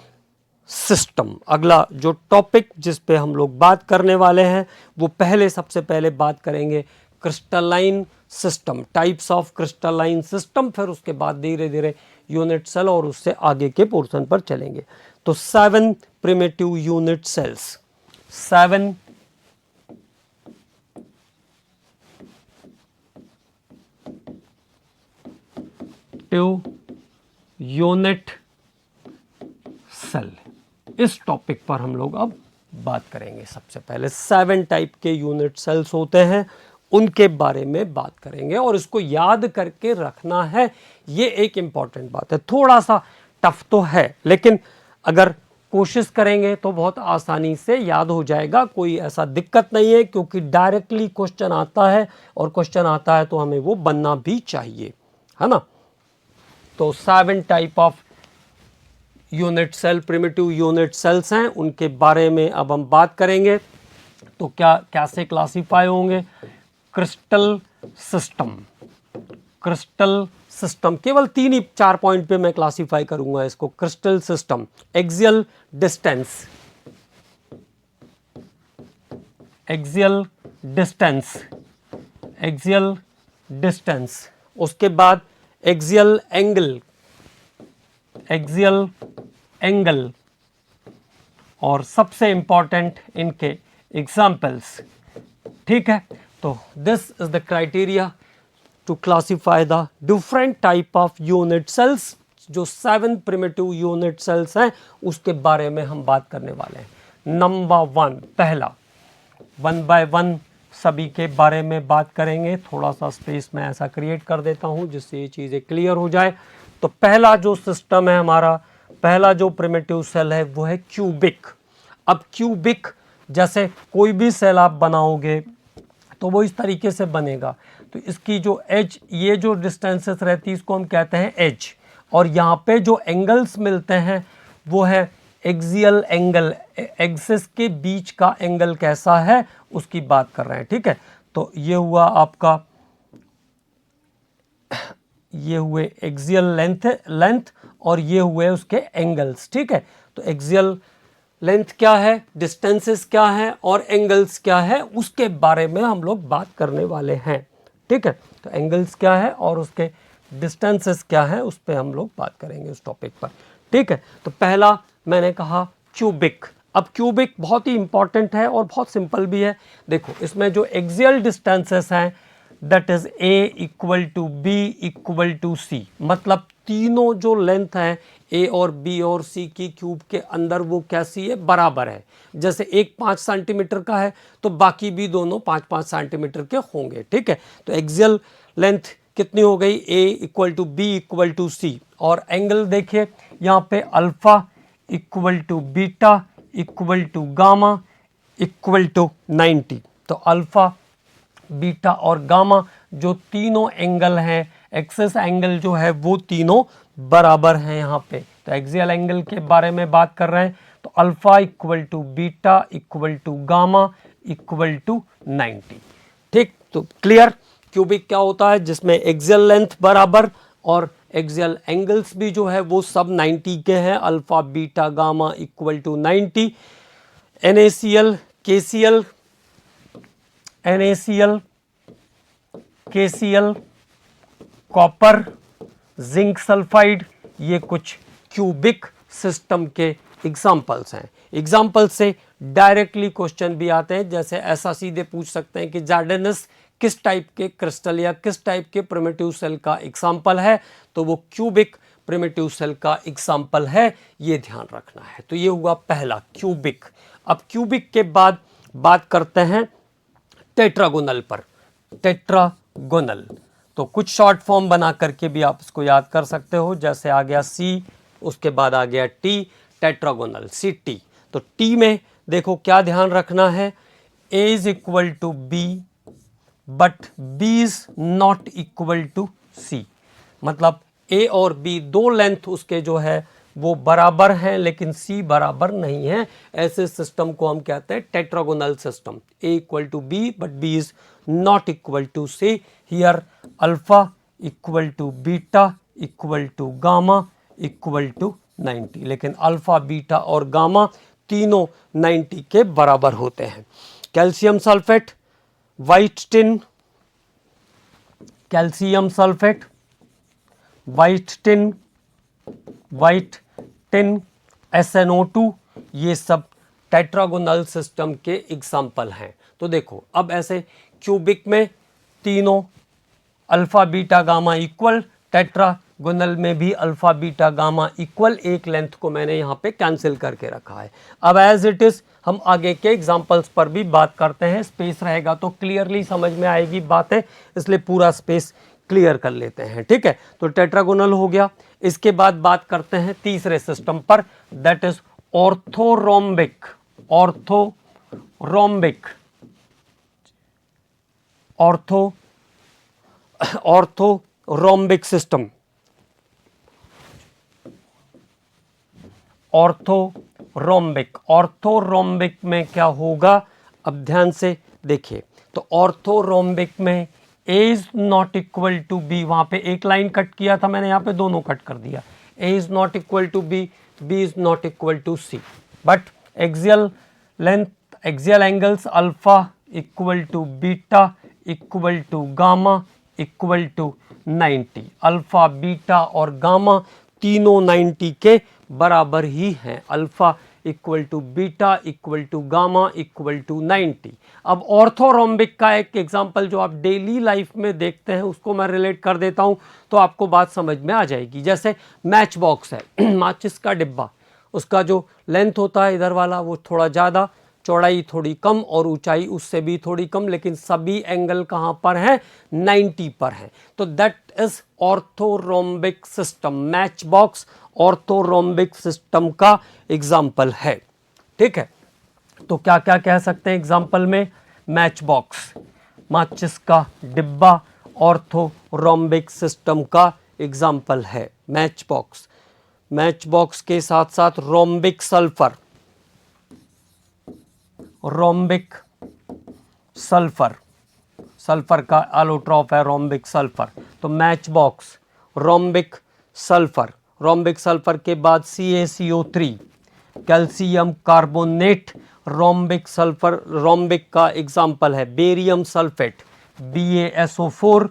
Speaker 1: सिस्टम। अगला जो टॉपिक जिस पे हम लोग बात करने वाले हैं वो सबसे पहले बात करेंगे crystalline system, types of crystalline system. फिर उसके बाद धीरे धीरे यूनिट सेल और उससे आगे के पोर्शन पर चलेंगे। तो 7 primitive unit cells, 7 unit cell, इस टॉपिक पर हम लोग अब बात करेंगे। सबसे पहले 7 टाइप के यूनिट सेल्स होते हैं, उनके बारे में बात करेंगे और इसको याद करके रखना है, ये एक इम्पॉर्टेंट बात है। थोड़ा सा टफ तो है, लेकिन अगर कोशिश करेंगे तो बहुत आसानी से याद हो जाएगा, कोई ऐसा दिक्कत नहीं है, क्योंकि डायरेक्टली क्वेश्चन आता है और क्वेश्चन आता है तो हमें वो बनना भी चाहिए, है ना। तो 7 type of unit cell, primitive unit cells हैं, उनके बारे में अब हम बात करेंगे। तो क्या कैसे क्लासीफाई होंगे? क्रिस्टल सिस्टम, क्रिस्टल सिस्टम, केवल 3 ही 4 पॉइंट पे मैं क्लासीफाई करूंगा इसको। Crystal system, axial distance, axial distance, axial distance, उसके बाद एक्सियल एंगल, एक्सियल एंगल, और सबसे इंपॉर्टेंट इनके एग्जाम्पल्स। ठीक है, तो this is the criteria to classify the different type of unit cells. जो 7 प्रिमिटिव यूनिट सेल्स हैं उसके बारे में हम बात करने वाले हैं। नंबर 1, पहला, 1 बाय 1 सभी के बारे में बात करेंगे। थोड़ा सा स्पेस में ऐसा क्रिएट कर देता हूं जिससे ये चीज़ें क्लियर हो जाए। तो पहला जो सिस्टम है हमारा, पहला जो प्रिमिटिव सेल है वो है क्यूबिक। अब क्यूबिक, जैसे कोई भी सेल आप बनाओगे तो वो इस तरीके से बनेगा। तो इसकी जो एज, ये जो डिस्टेंसेस रहती है इसको हम कहते हैं एज, और यहाँ पे जो एंगल्स मिलते हैं वो है एक्सियल एंगल। एक्सिस के बीच का एंगल कैसा है उसकी बात कर रहे हैं। ठीक है, तो ये हुआ आपका, ये हुए एक्सियल लेंथ और ये हुए उसके एंगल्स। ठीक है, तो एक्सियल लेंथ क्या है, डिस्टेंसेस क्या है और एंगल्स क्या है, उसके बारे में हम लोग बात करने वाले हैं। ठीक है, तो एंगल्स क्या है और उसके डिस्टेंसेस क्या है उस पर हम लोग बात करेंगे उस टॉपिक पर। ठीक है, तो पहला मैंने कहा क्यूबिक। अब क्यूबिक बहुत ही इंपॉर्टेंट है और बहुत सिंपल भी है। देखो इसमें जो एक्सियल डिस्टेंसेस हैं that is A equal to B equal to C, मतलब तीनों जो लेंथ है A और B और C की क्यूब के अंदर वो कैसी है, बराबर है। जैसे एक 5 सेंटीमीटर का है तो बाकी भी दोनों 5-5 सेंटीमीटर के होंगे। ठीक है, तो एक्सियल लेंथ कितनी हो गई, A equal to B equal to C, और एंगल देखिए यहाँ पे alpha equal to beta equal to gamma equal to 90। तो अल्फा, बीटा और गामा जो तीनों एंगल हैं, एक्सिस एंगल जो है वो तीनों बराबर हैं यहाँ पे। तो एक्सियल एंगल के बारे में बात कर रहे हैं, तो alpha equal to beta equal to gamma equal to 90। ठीक, तो क्लियर। क्यूबिक क्या होता है, जिसमें एक्सियल लेंथ बराबर और एक्सियल एंगल्स भी जो है वो सब 90 के हैं, alpha beta gamma equal to 90। NaCl, KCl, NaCl, KCl, copper, zinc sulphide, ये कुछ क्यूबिक सिस्टम के एग्जाम्पल्स हैं। एग्जाम्पल से डायरेक्टली क्वेश्चन भी आते हैं, जैसे ऐसा सीधे पूछ सकते हैं कि जार्डेनस किस टाइप के क्रिस्टल या किस टाइप के प्रिमिटिव सेल का एग्जाम्पल है, तो वो क्यूबिक प्रिमिटिव सेल का एग्जाम्पल है, ये ध्यान रखना है। तो ये हुआ पहला क्यूबिक। अब क्यूबिक के बाद बात करते हैं टेट्रागोनल पर। टेट्रागोनल, तो कुछ शॉर्ट फॉर्म बना करके भी आप इसको याद कर सकते हो, जैसे आ गया C, उसके बाद आ गया T, टेट्रागोनल CT। तो T में देखो क्या ध्यान रखना है, A is equal to B but B is not equal to C, मतलब A और B दो लेंथ उसके जो है वो बराबर हैं लेकिन C बराबर नहीं है। ऐसे सिस्टम को हम कहते हैं tetragonal system. A equal to B but B is not equal to C। Here alpha equal to beta equal to gamma equal to 90, लेकिन अल्फा बीटा और गामा तीनों 90 के बराबर होते हैं। Calcium sulphate, white tin, calcium sulphate, white tin, white tin, SnO2, ये सब टेट्रागोनल सिस्टम के एग्जाम्पल हैं। तो देखो अब ऐसे क्यूबिक में तीनों alpha beta gamma equal, tetragonal में भी अल्फा बीटा गामा इक्वल, एक लेंथ को मैंने यहाँ पे कैंसिल करके रखा है। अब एज इट इज हम आगे के एग्जाम्पल्स पर भी बात करते हैं, स्पेस रहेगा तो क्लियरली समझ में आएगी बातें, इसलिए पूरा स्पेस क्लियर कर लेते हैं। ठीक है, तो टेट्रागोनल हो गया। इसके बाद बात करते हैं तीसरे सिस्टम पर, that is orthorhombic, orthorhombic, orthorhombic system, orthorhombic, orthorhombic में क्या होगा, अब ध्यान से देखिए। तो ऑर्थोरोम्बिक में a is not equal to B, वहां पे एक लाइन कट किया था मैंने, यहां पे दोनों कट कर दिया। a is not equal to B, b is not equal to C, but axial length, axial angles alpha equal to beta equal to gamma equal to 90। Alpha, beta और गामा तीनों 90 के बराबर ही हैं। Alpha equal to beta equal to gamma equal to 90। अब ऑर्थोरोम्बिक का एक एग्जांपल जो आप डेली लाइफ में देखते हैं उसको मैं रिलेट कर देता हूं, तो आपको बात समझ में आ जाएगी। जैसे मैच बॉक्स है माचिस का डिब्बा, उसका जो लेंथ होता है इधर वाला वो थोड़ा ज़्यादा, चौड़ाई थोड़ी कम और ऊंचाई उससे भी थोड़ी कम, लेकिन सभी एंगल कहाँ पर हैं, 90 पर हैं। तो that is orthorhombic system. Match box orthorhombic system का एग्जाम्पल है। ठीक है, तो क्या क्या कह सकते हैं एग्जाम्पल में, मैच बॉक्स, माचिस का डिब्बा ऑर्थोरोम्बिक सिस्टम का एग्जाम्पल है मैच बॉक्स। मैच बॉक्स के साथ साथ rhombic sulphur, rhombic sulphur, sulphur का एलोट्रॉप है रोम्बिक सल्फर। तो match box, rhombic sulphur, rhombic sulphur के बाद CaCO3, calcium carbonate, rhombic sulphur, rhombic का एग्जाम्पल है बेरियम सल्फेट, BaSO4।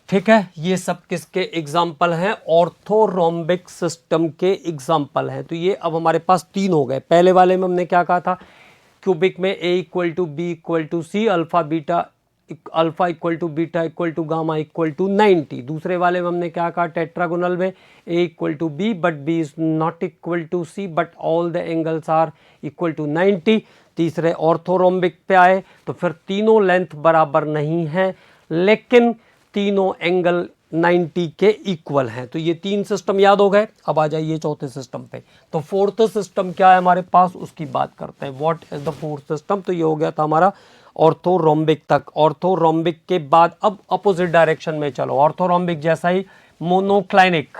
Speaker 1: ठीक है, ये सब किसके एग्जाम्पल हैं, ऑर्थोरोम्बिक सिस्टम के एग्जाम्पल हैं। तो ये अब हमारे पास तीन हो गए। पहले वाले में हमने क्या कहा था, क्यूबिक में A equal to B equal to C, alpha beta, alpha equal to beta equal to gamma equal to 90। दूसरे वाले में हमने क्या कहा, टेट्रागोनल में A equal to B but B is not equal to C but all the angles are equal to 90। तीसरे ऑर्थोरोम्बिक पे आए तो फिर तीनों लेंथ बराबर नहीं है लेकिन तीनों एंगल 90 के इक्वल हैं। तो ये तीन सिस्टम याद हो गए। अब आ जाइए चौथे सिस्टम पे। तो फोर्थ सिस्टम क्या है हमारे पास, उसकी बात करते हैं। What is the fourth system. तो ये हो गया था हमारा ऑर्थोरोम्बिक तक। ऑर्थोरोम्बिक के बाद अब अपोजिट डायरेक्शन में चलो। ऑर्थोरोम्बिक जैसा ही मोनोक्लाइनिक,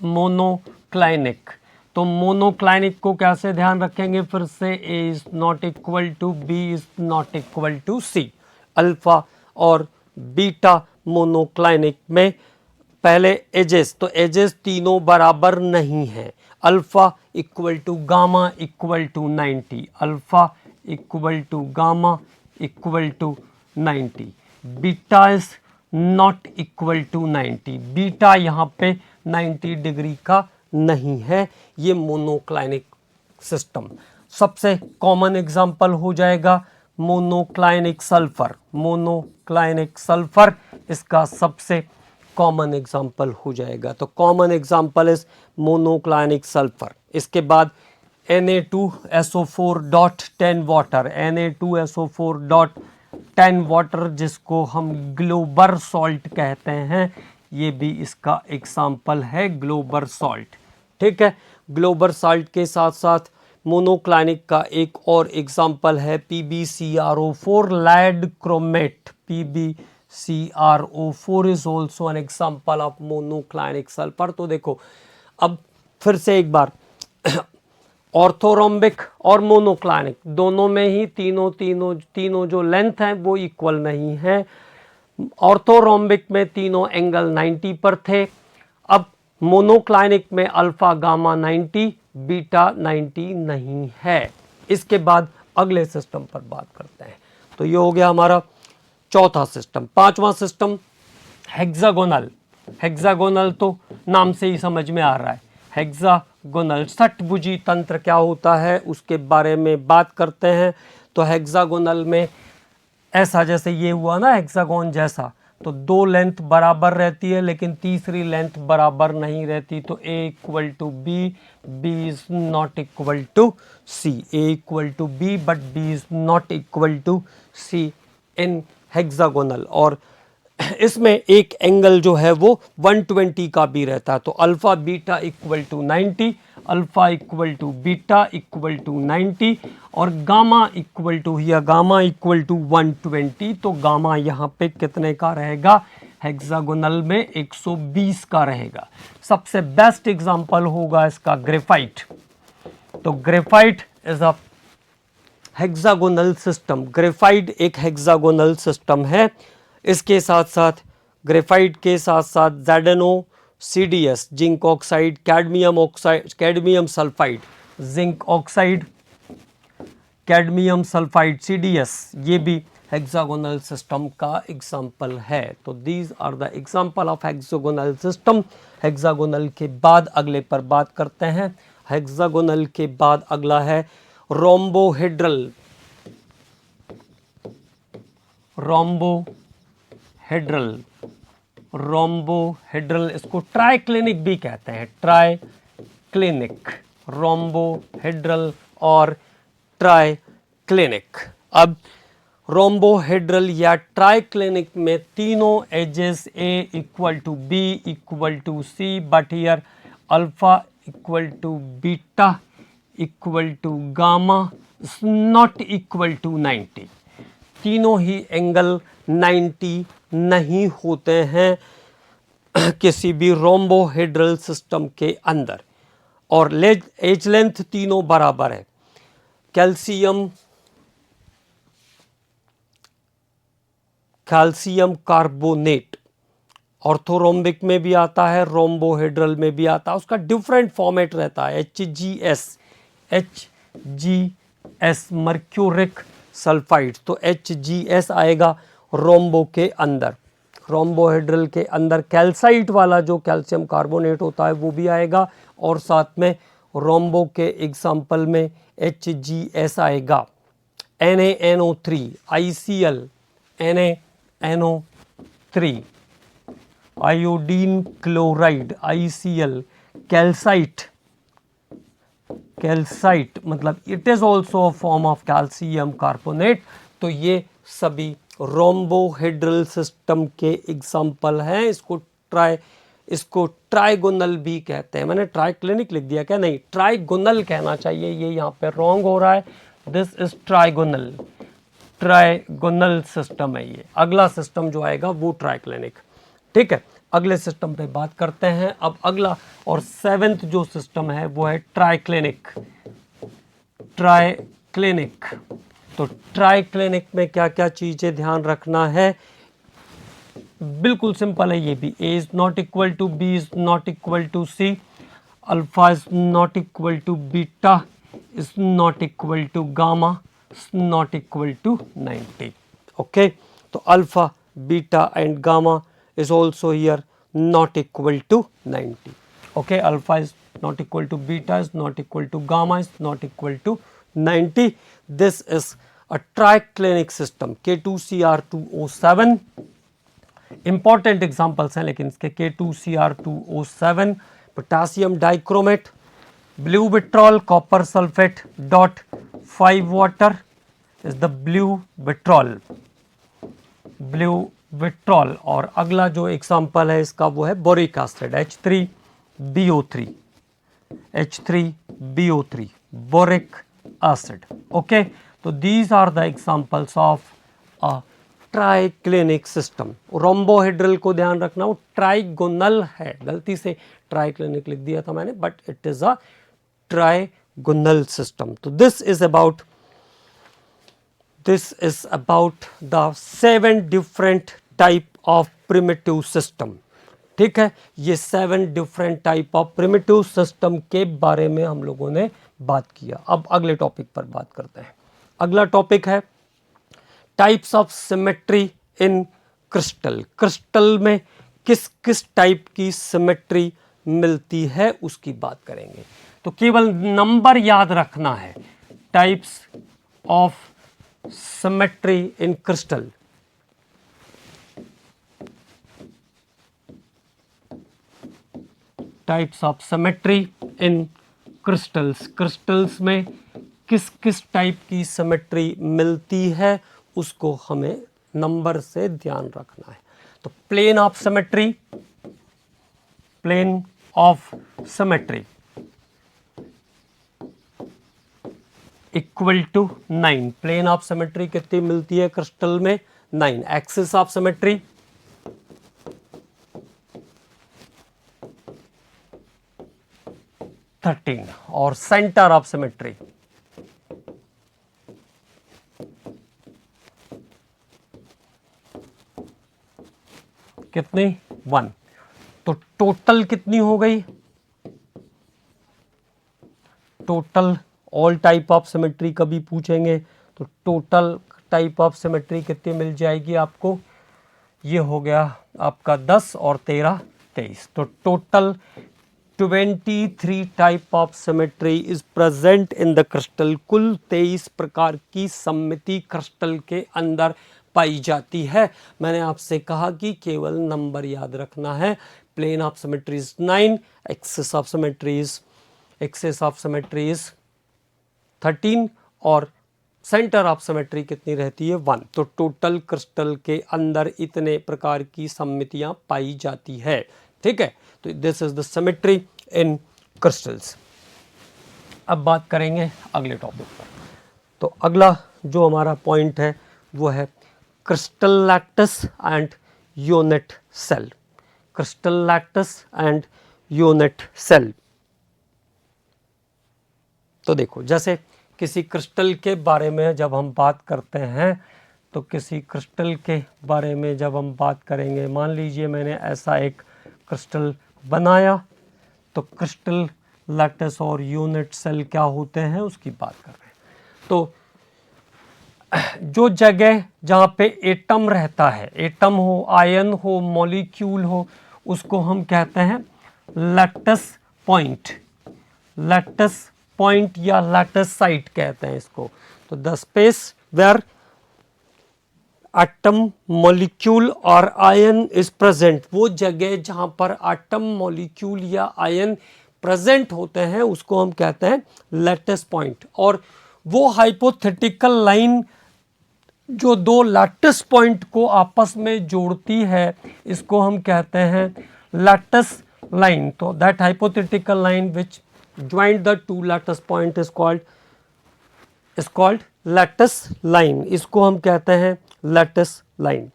Speaker 1: मोनोक्लाइनिक। तो मोनोक्लाइनिक को कैसे ध्यान रखेंगे, फिर से A is not equal to B is not equal to C. Alpha और बीटा मोनोक्लाइनिक में पहले एजेस, तो एजेस तीनों बराबर नहीं है। Alpha equal to gamma equal to 90, alpha equal to gamma equal to 90। Beta is not equal to 90, beta यहाँ पे 90 डिग्री का नहीं है। ये मोनोक्लाइनिक सिस्टम सबसे कॉमन एग्जांपल हो जाएगा मोनोक्लाइनिक सल्फर। मोनोक्लाइनिक सल्फर इसका सबसे कॉमन एग्जांपल हो जाएगा। तो कॉमन एग्जांपल इज मोनोक्लाइनिक सल्फर। इसके बाद Na2SO4.10 वाटर, Na2SO4.10 वाटर जिसको हम ग्लोबर सॉल्ट कहते हैं, ये भी इसका एग्जांपल है, ग्लोबर सॉल्ट। ठीक है, ग्लोबर सॉल्ट के साथ साथ मोनोक्लाइनिक का एक और एग्जांपल है PbCrO4 lead chromate. PbCrO4 is also an example of monoclinic sulphur. तो देखो अब फिर से एक बार ऑर्थोरोम्बिक और मोनोक्लाइनिक दोनों में ही तीनों जो लेंथ है वो इक्वल नहीं है। ऑर्थोरोम्बिक में तीनों एंगल 90 पर थे। अब मोनोक्लाइनिक में अल्फा गामा 90, बीटा 90 नहीं है। इसके बाद अगले सिस्टम पर बात करते हैं। तो ये हो गया हमारा चौथा सिस्टम। पांचवा सिस्टम हेक्सागोनल। हेक्सागोनल तो नाम से ही समझ में आ रहा है, हेक्सागोनल षटभुजी तंत्र क्या होता है उसके बारे में बात करते हैं। तो हेक्सागोनल में ऐसा जैसे ये हुआ ना हेक्सागोन जैसा, तो दो लेंथ बराबर रहती है लेकिन तीसरी लेंथ बराबर नहीं रहती। तो A equal to B, B is not equal to C. A equal to B but B is not equal to C in hexagonal. और इसमें एक एंगल जो है वो 120 का भी रहता है। तो alpha beta equal to 90, alpha equal to beta equal to 90 और गामा इक्वल टू या गामा इक्वल टू 120। तो गामा यहाँ पे कितने का रहेगा? हेक्सागोनल में 120 का रहेगा। सबसे बेस्ट एग्जांपल होगा इसका ग्रेफाइट। तो graphite is a hexagonal system. Graphite एक हेक्सागोनल सिस्टम है। इसके साथ साथ ग्रेफाइट के साथ साथ ZnO, CdS zinc oxide, cadmium oxide, cadmium sulphide, zinc oxide, cadmium sulphide, CdS, ये भी हेक्सागोनल सिस्टम का एग्जाम्पल है। तो these are the example of hexagonal system. Hexagonal के बाद अगले पर बात करते हैं। हेक्सागोनल के बाद अगला है रोम्बोहेड्रल। रोम्बोहेड्रल, रोम्बोहेड्रल, इसको ट्राइक्लिनिक भी कहते हैं। ट्राइक्लिनिक, रोम्बोहेड्रल और ट्राइक्लिनिक। अब रोम्बोहेड्रल या ट्राइक्लिनिक में तीनों axes A equal to B equal to C, but here alpha equal to beta equal to gamma not equal to 90। तीनों ही एंगल 90 नहीं होते हैं किसी भी रोम्बोहेड्रल सिस्टम के अंदर। और एज लेंथ तीनों बराबर है। कैल्शियम कार्बोनेट ऑर्थोरोम्बिक में भी आता है, रोम्बोहेड्रल में भी आता है। उसका डिफरेंट फॉर्मेट रहता है। HGS mercuric sulphide. तो HGS आएगा रोम्बो के अंदर। रोम्बोहेड्रल के अंदर कैल्साइट वाला जो कैल्शियम कार्बोनेट होता है वो भी आएगा, और साथ में रोम्बो के एग्जाम्पल में HGS आएगा। NaNO3, ICl, NaNO3, iodine chloride, ICl, calcite मतलब it is also a form of calcium carbonate. तो ये सभी रोम्बोहेड्रल सिस्टम के एग्जाम्पल हैं। इसको ट्राइगोनल भी कहते हैं। मैंने ट्राइक्लिनिक लिख दिया क्या? नहीं, ट्राइगोनल कहना चाहिए, ये यहाँ पे रॉन्ग हो रहा है। This is trigonal, trigonal system है ये। अगला सिस्टम जो आएगा वो ट्राइक्लिनिक। ठीक है, अगले सिस्टम पे बात करते हैं। अब अगला और 7th जो सिस्टम है वो है ट्राइक्लिनिक। ट्राइक्लिनिक, तो ट्राइक्लिनिक में क्या क्या चीजें ध्यान रखना है? बिल्कुल सिंपल है ये भी। A is not equal to B is not equal to C, alpha is not equal to beta is not equal to gamma is not equal to 90। Okay, तो alpha, beta and gamma is also here not equal to 90. Okay, alpha is not equal to beta is not equal to gamma is not equal to 90. This is a triclinic system. K2Cr2O7 important examples हैं, लेकिन इसके K2Cr2O7, potassium dichromate, blue vitriol, copper sulfate, dot 5 water is the blue vitriol, blue vitriol. और अगला जो एग्जाम्पल है इसका वो है boric acid, H3BO3, H3BO3 boric acid. Okay, तो these are the examples of a triclinic system. Rhombohedral को ध्यान रखना, वो ट्राइगोनल है, गलती से ट्राइक्लिनिक लिख दिया था मैंने, but it is a trigonal system. तो this is about the 7 different type of primitive system। ठीक है, ये 7 different type of primitive system के बारे में हम लोगों ने बात किया। अब अगले टॉपिक पर बात करते हैं। अगला टॉपिक है types of symmetry in crystal. Crystal में किस किस टाइप की सिमेट्री मिलती है उसकी बात करेंगे। तो केवल नंबर याद रखना है। Types of symmetry in crystal। types of symmetry in crystals। crystals में किस किस टाइप की symmetry मिलती है उसको हमें नंबर से ध्यान रखना है। तो plane of symmetry, plane of symmetry equal to 9। Plane of symmetry कितनी मिलती है क्रिस्टल में? 9। एक्सिस ऑफ सिमेट्री, और सेंटर ऑफ सिमेट्री कितनी? 1। तो टोटल कितनी हो गई? Total all type of symmetry कभी पूछेंगे तो टोटल टाइप ऑफ सिमेट्री कितनी मिल जाएगी आपको? ये हो गया आपका 10 और 13 23। तो total 23 type of symmetry is present in the crystal. कुल 23 प्रकार की सममिति क्रिस्टल के अंदर पाई जाती है। मैंने आपसे कहा कि केवल नंबर याद रखना है। Plane of symmetry is 9, axis of symmetry is 13 और सेंटर ऑफ सिमेट्री कितनी रहती है? 1। तो टोटल क्रिस्टल के अंदर इतने प्रकार की सममितियां पाई जाती है। ठीक है, तो this is the symmetry in crystals. अब बात करेंगे अगले टॉपिक पर। तो अगला जो हमारा पॉइंट है वो है crystal lattice and unit cell. Crystal lattice and unit cell. तो देखो, जैसे किसी क्रिस्टल के बारे में जब हम बात करते हैं तो किसी क्रिस्टल के बारे में जब हम बात करेंगे, मान लीजिए मैंने ऐसा एक क्रिस्टल बनाया, तो क्रिस्टल लैटिस और यूनिट सेल क्या होते हैं उसकी बात कर रहे हैं। तो जो जगह जहाँ पे एटम रहता है, एटम हो, आयन हो, मॉलिक्यूल हो, उसको हम कहते हैं लैटिस पॉइंट। लैटिस पॉइंट या लैटिस साइट कहते हैं इसको। तो the space where atom, molecule और आयन इज प्रेजेंट, वो जगह जहां पर एटम, मॉलिक्यूल या आयन प्रेजेंट होते हैं उसको हम कहते हैं लैटिस पॉइंट। और वो हाइपोथेटिकल लाइन जो दो लैटिस पॉइंट को आपस में जोड़ती है इसको हम कहते हैं लैटिस लाइन। तो that hypothetical line which joined the two lattice point is called lattice line। इसको हम कहते हैं lattice line।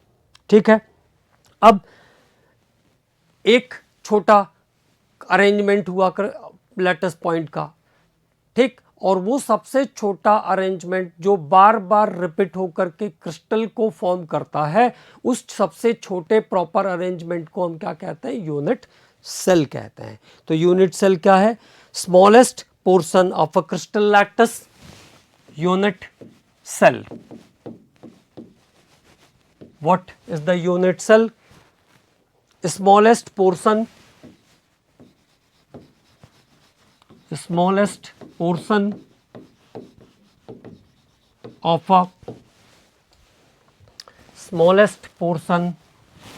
Speaker 1: ठीक है, अब एक छोटा अरेंजमेंट हुआ कर लैटिस पॉइंट का, ठीक, और वो सबसे छोटा अरेंजमेंट जो बार बार रिपीट होकर के क्रिस्टल को फॉर्म करता है, उस सबसे छोटे प्रॉपर अरेंजमेंट को हम क्या कहते हैं? यूनिट सेल कहते हैं। तो यूनिट सेल क्या है? Smallest portion of a crystal lattice, unit cell. What is the unit cell? Smallest portion, smallest portion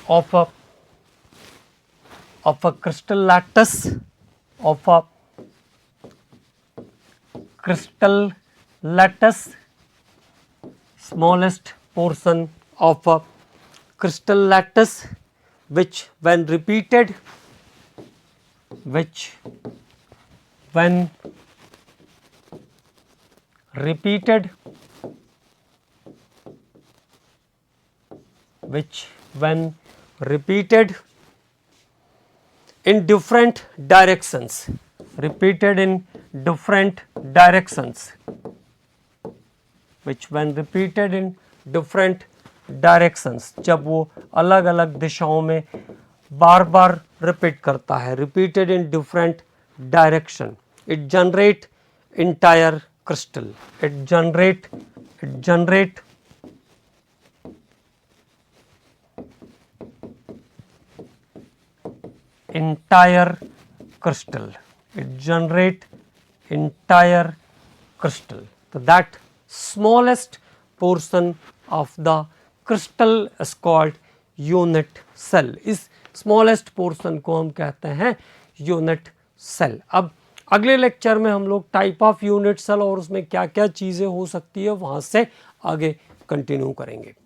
Speaker 1: of a crystal lattice, of a crystal lattice, smallest portion of a crystal lattice which when repeated in different directions, जब वो अलग अलग दिशाओं में बार बार रिपीट करता है, repeated in different direction, it generate entire crystal, it generate entire crystal, so that smallest portion of the crystal is called unit cell। इस स्मॉलेस्ट पोर्शन को हम कहते हैं यूनिट सेल। अब अगले लेक्चर में हम लोग टाइप ऑफ यूनिट सेल और उसमें क्या क्या चीज़ें हो सकती है वहाँ से आगे कंटिन्यू करेंगे।